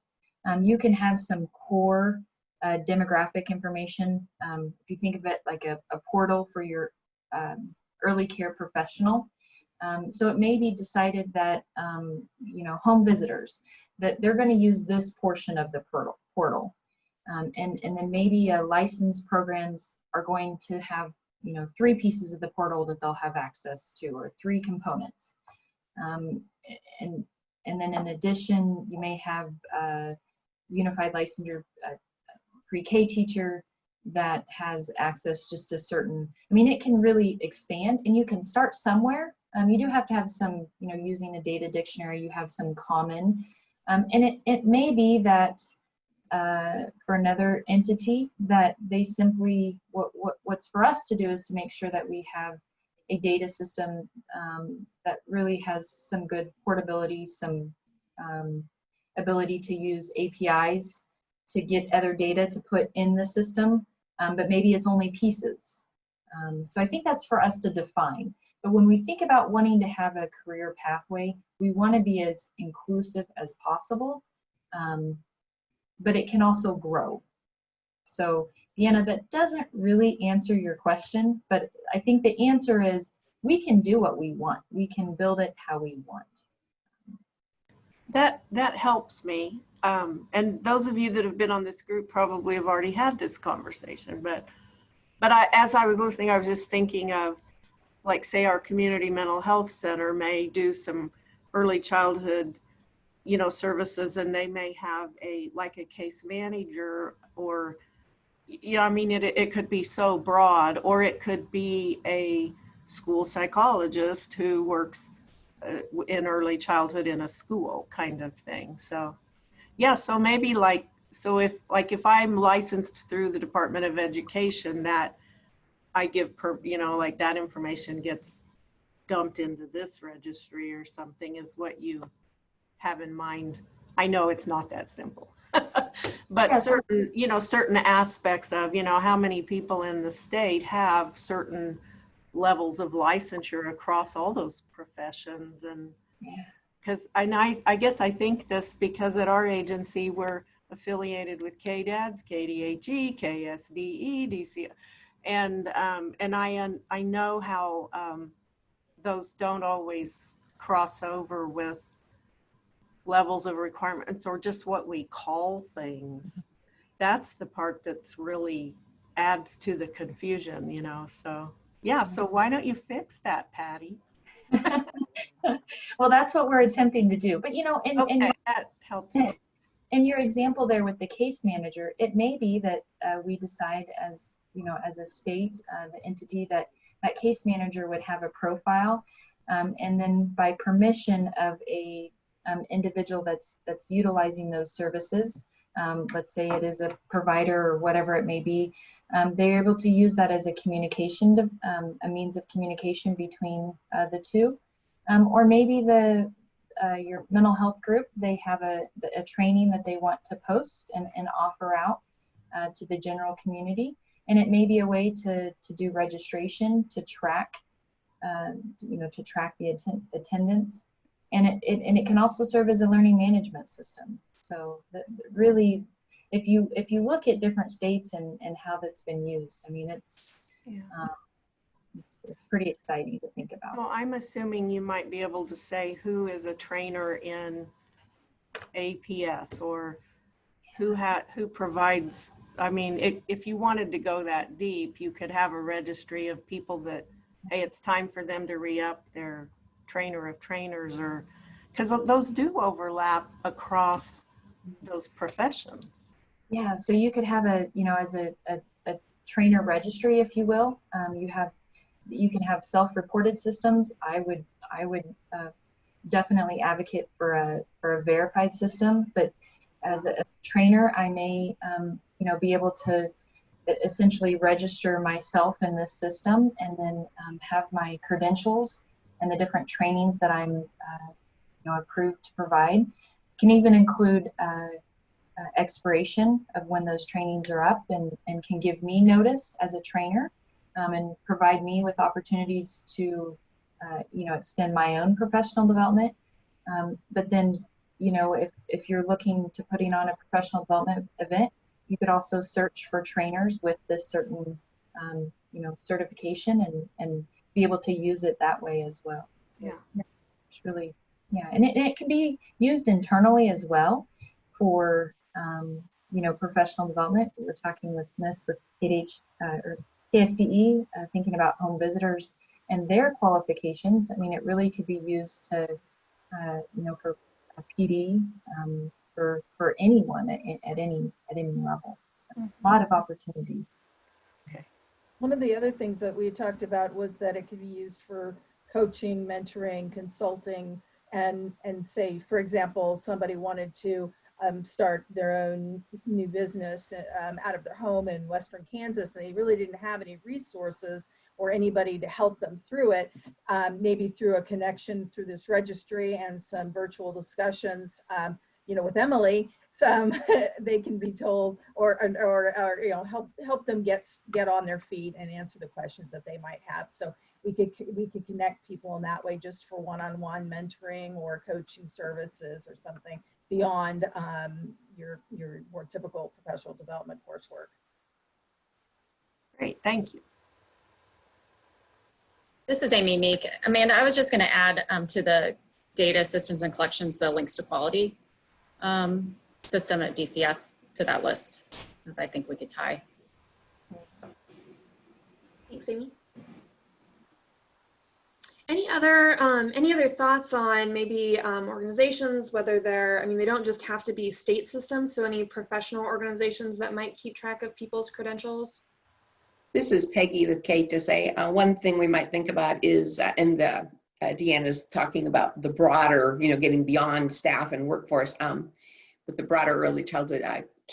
You can have some core demographic information. If you think of it like a portal for your early care professional. So it may be decided that, you know, home visitors, that they're going to use this portion of the portal. And then maybe licensed programs are going to have, you know, 3 pieces of the portal that they'll have access to, or 3 components. And then in addition, you may have unified licensure pre-K teacher that has access just to certain, I mean, it can really expand, and you can start somewhere. You do have to have some, you know, using a data dictionary, you have some common, and it may be that for another entity that they simply, what's for us to do is to make sure that we have a data system that really has some good portability, some ability to use APIs to get other data to put in the system, but maybe it's only pieces. So I think that's for us to define. But when we think about wanting to have a career pathway, we want to be as inclusive as possible, but it can also grow. So Deanna, that doesn't really answer your question, but I think the answer is we can do what we want. We can build it how we want. That helps me. And those of you that have been on this group probably have already had this conversation, but as I was listening, I was just thinking of, like, say our community mental health center may do some early childhood, you know, services, and they may have like a case manager, or, you know, I mean, it could be so broad, or it could be a school psychologist who works in early childhood in a school kind of thing. So yeah, so maybe if I'm licensed through the Department of Education, that I give you know, like that information gets dumped into this registry or something, is what you have in mind. I know it's not that simple, but yeah, certain, you know, certain aspects of, you know, how many people in the state have certain levels of licensure across all those professions. And because I guess I think this because at our agency we're affiliated with KDADS, KDHE, KSDE, DC, and I know how those don't always cross over with levels of requirements or just what we call things. That's the part that's really adds to the confusion, you know. So yeah, so why don't you fix that, Patty? Well, that's what we're attempting to do. But you know, that helps. In your example there with the case manager, it may be that we decide, as you know, as a state, the entity, that case manager would have a profile, and then by permission of a individual that's utilizing those services, let's say it is a provider or whatever it may be, they're able to use that as a communication, a means of communication between the two, or maybe your mental health group, they have a training that they want to post and offer out to the general community, and it may be a way to do registration, to track, you know, to track the attendance, and it can also serve as a learning management system. So really, if you look at different states and how that's been used, I mean, it's pretty exciting to think about. So I'm assuming you might be able to say who is a trainer in APS, or who provides. I mean, if you wanted to go that deep, you could have a registry of people that, hey, it's time for them to re-up their trainer of trainers, or because those do overlap across those professions. Yeah, so you could have a, you know, as a trainer registry, if you will. You can have self-reported systems. I would definitely advocate for a verified system, but as a trainer, I may you know, be able to essentially register myself in this system, and then have my credentials and the different trainings that I'm you know, approved to provide. Can even include expiration of when those trainings are up, and can give me notice as a trainer, and provide me with opportunities to you know, extend my own professional development. But then, you know, if you're looking to putting on a professional development event, you could also search for trainers with this certain you know, certification, and be able to use it that way as well. Yeah, it's really, yeah, and it can be used internally as well for you know, professional development. We were talking with or KSDE, thinking about home visitors and their qualifications. I mean, it really could be used to you know, for a PD, for anyone at any level. A lot of opportunities. Okay. One of the other things that we talked about was that it could be used for coaching, mentoring, consulting, and say, for example, somebody wanted to start their own new business out of their home in Western Kansas, and they really didn't have any resources or anybody to help them through it. Maybe through a connection through this registry and some virtual discussions, you know, with Emily, they can be told, or you know, help them get on their feet and answer the questions that they might have. So we could connect people in that way, just for one-on-one mentoring or coaching services or something beyond your more typical professional development coursework. Great, thank you. This is Amy Meek. Amanda, I was just going to add to the data systems and collections, the links to quality system at DCF to that list. If I think we could tie. Thanks, Amy. Any other thoughts on maybe organizations, whether they're, I mean, they don't just have to be state systems, so any professional organizations that might keep track of people's credentials? This is Peggy with Kate to say, one thing we might think about is, and Deanna's talking about the broader, you know, getting beyond staff and workforce, with the broader early childhood.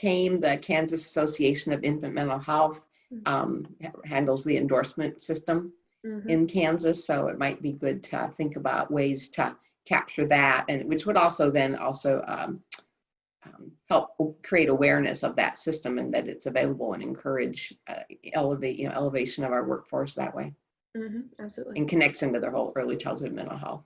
The Kansas Association of Infant Mental Health handles the endorsement system in Kansas, so it might be good to think about ways to capture that, and which would also then help create awareness of that system and that it's available, and encourage elevation of our workforce that way. Absolutely. In connection to their whole early childhood mental health.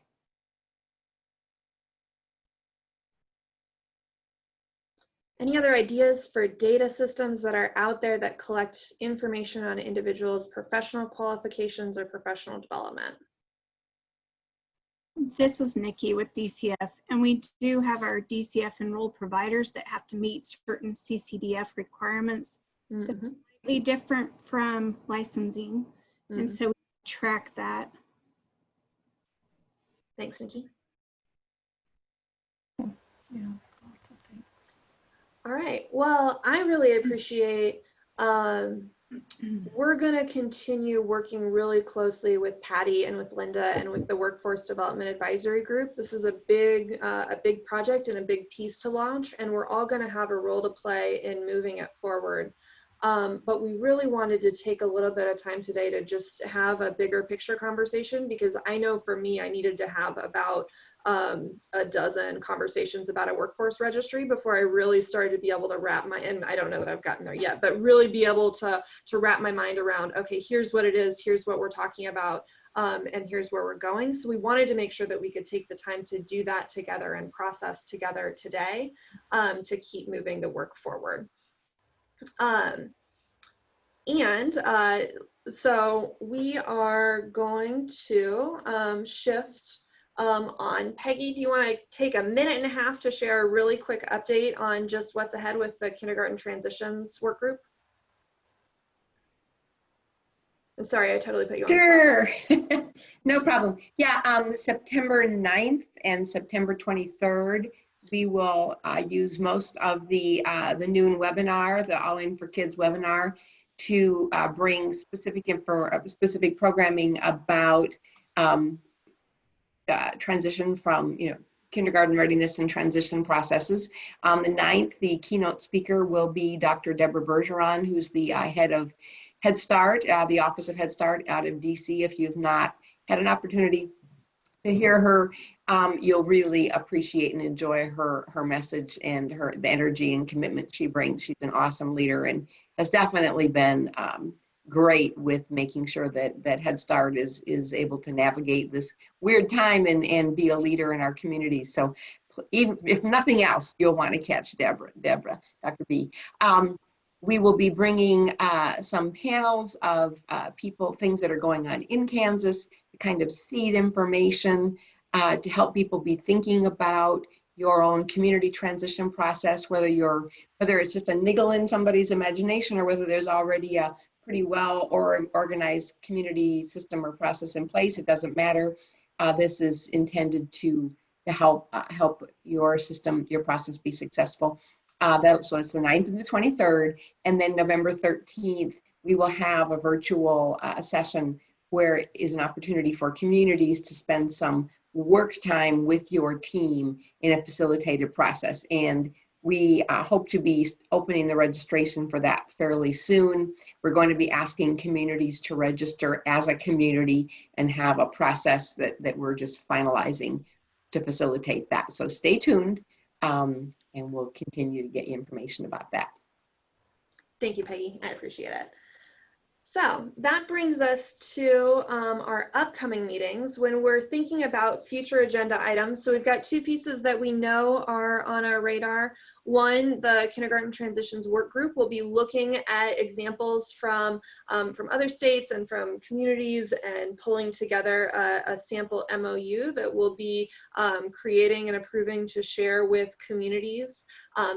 Any other ideas for data systems that are out there that collect information on individuals' professional qualifications or professional development? This is Nikki with DCF, and we do have our DCF enrolled providers that have to meet certain CCDF requirements. They're completely different from licensing, and so we track that. Thanks, Nikki. Yeah. All right, well, I really appreciate, we're gonna continue working really closely with Patty and with Linda and with the Workforce Development Advisory Group. This is a big project and a big piece to launch, and we're all gonna have a role to play in moving it forward. But we really wanted to take a little bit of time today to just have a bigger picture conversation, because I know for me, I needed to have about a dozen conversations about a workforce registry before I really started to be able to wrap my, and I don't know that I've gotten there yet, but really be able to wrap my mind around, okay, here's what it is, here's what we're talking about, and here's where we're going. So we wanted to make sure that we could take the time to do that together and process together today, to keep moving the work forward. So we are going to shift on. Peggy, do you want to take a minute and a half to share a really quick update on just what's ahead with the kindergarten transitions work group? I'm sorry, I totally put you on the spot. Sure. No problem. Yeah, September 9th and September 23rd, we will use most of the noon webinar, the All In for Kids webinar, to bring specific programming about transition from, kindergarten readiness and transition processes. On the 9th, the keynote speaker will be Dr. Deborah Bergeron, who's the head of Head Start, the Office of Head Start out of DC. If you've not had an opportunity to hear her, you'll really appreciate and enjoy her message and the energy and commitment she brings. She's an awesome leader and has definitely been great with making sure that Head Start is able to navigate this weird time and be a leader in our community. So even if nothing else, you'll want to catch Deborah, Dr. B. We will be bringing some panels of things that are going on in Kansas, kind of seed information to help people be thinking about your own community transition process, whether it's just a niggle in somebody's imagination or whether there's already a pretty well organized community system or process in place. It doesn't matter. This is intended to help your system, your process be successful. So it's the 9th and the 23rd, and then November 13th, we will have a virtual session where it is an opportunity for communities to spend some work time with your team in a facilitated process. And we hope to be opening the registration for that fairly soon. We're going to be asking communities to register as a community and have a process that we're just finalizing to facilitate that. So stay tuned. And we'll continue to get you information about that. Thank you, Peggy. I appreciate it. So that brings us to our upcoming meetings when we're thinking about future agenda items. So we've got two pieces that we know are on our radar. One, the Kindergarten Transitions Work Group will be looking at examples from other states and from communities and pulling together a sample MOU that we'll be creating and approving to share with communities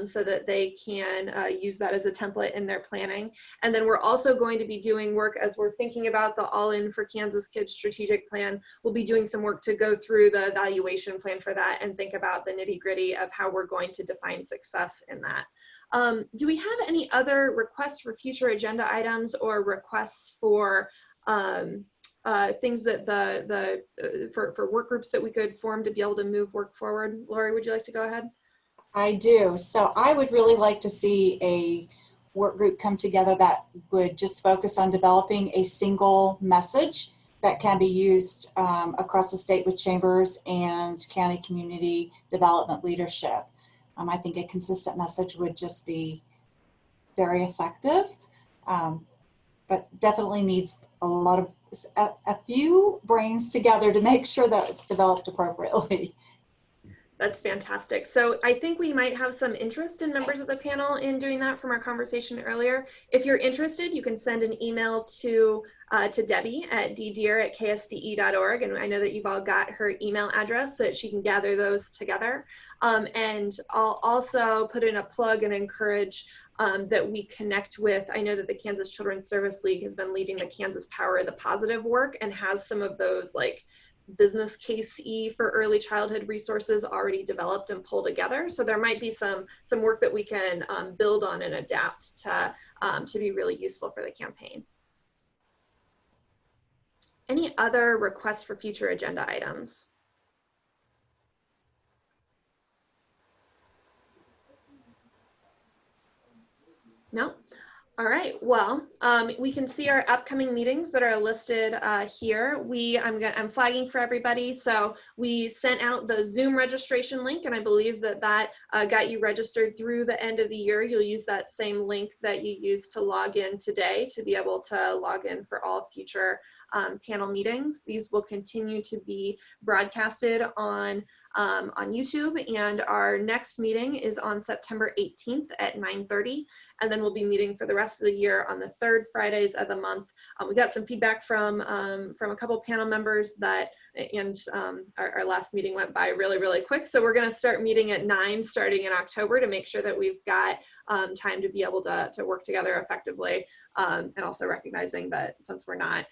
so that they can use that as a template in their planning. And then we're also going to be doing work as we're thinking about the All In for Kansas Kids strategic plan. We'll be doing some work to go through the evaluation plan for that and think about the nitty-gritty of how we're going to define success in that. Do we have any other requests for future agenda items or requests for things that for work groups that we could form to be able to move work forward? Lori, would you like to go ahead? I do. So I would really like to see a work group come together that would just focus on developing a single message that can be used across the state with chambers and county community development leadership. I think a consistent message would just be very effective, but definitely needs a few brains together to make sure that it's developed appropriately. That's fantastic. So I think we might have some interest in members of the panel in doing that from our conversation earlier. If you're interested, you can send an email to Debbie at ddeer@ksde.org. And I know that you've all got her email address so that she can gather those together. And I'll also put in a plug and encourage that we connect with, I know that the Kansas Children's Service League has been leading the Kansas Power of the Positive work and has some of those like business case-y for early childhood resources already developed and pulled together. So there might be some work that we can build on and adapt to be really useful for the campaign. Any other requests for future agenda items? No? All right, well, we can see our upcoming meetings that are listed here. I'm flagging for everybody. So we sent out the Zoom registration link, and I believe that got you registered through the end of the year. You'll use that same link that you used to log in today to be able to log in for all future panel meetings. These will continue to be broadcasted on YouTube, and our next meeting is on September 18th at 9:30. And then we'll be meeting for the rest of the year on the 3rd Fridays of the month. We got some feedback from a couple panel members and our last meeting went by really, really quick. So we're gonna start meeting at 9 starting in October to make sure that we've got time to be able to work together effectively, and also recognizing that since we're not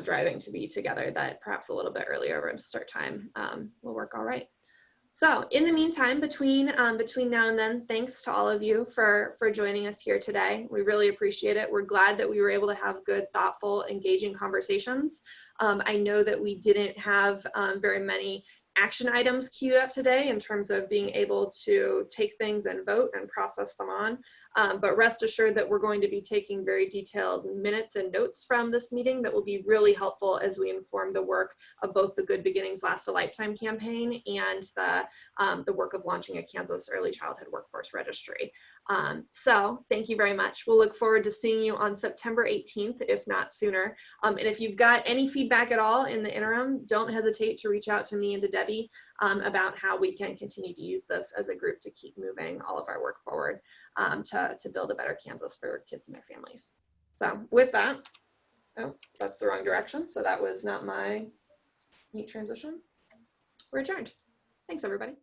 driving to be together, that perhaps a little bit earlier of start time will work all right. So in the meantime, between now and then, thanks to all of you for joining us here today. We really appreciate it. We're glad that we were able to have good, thoughtful, engaging conversations. I know that we didn't have very many action items queued up today in terms of being able to take things and vote and process them on. But rest assured that we're going to be taking very detailed minutes and notes from this meeting that will be really helpful as we inform the work of both the Good Beginnings Last a Lifetime campaign and the work of launching a Kansas Early Childhood Workforce Registry. So thank you very much. We'll look forward to seeing you on September 18th, if not sooner. And if you've got any feedback at all in the interim, don't hesitate to reach out to me and to Debbie about how we can continue to use this as a group to keep moving all of our work forward to build a better Kansas for kids and their families. So with that, oh, that's the wrong direction. So that was not my neat transition. We're adjourned. Thanks, everybody.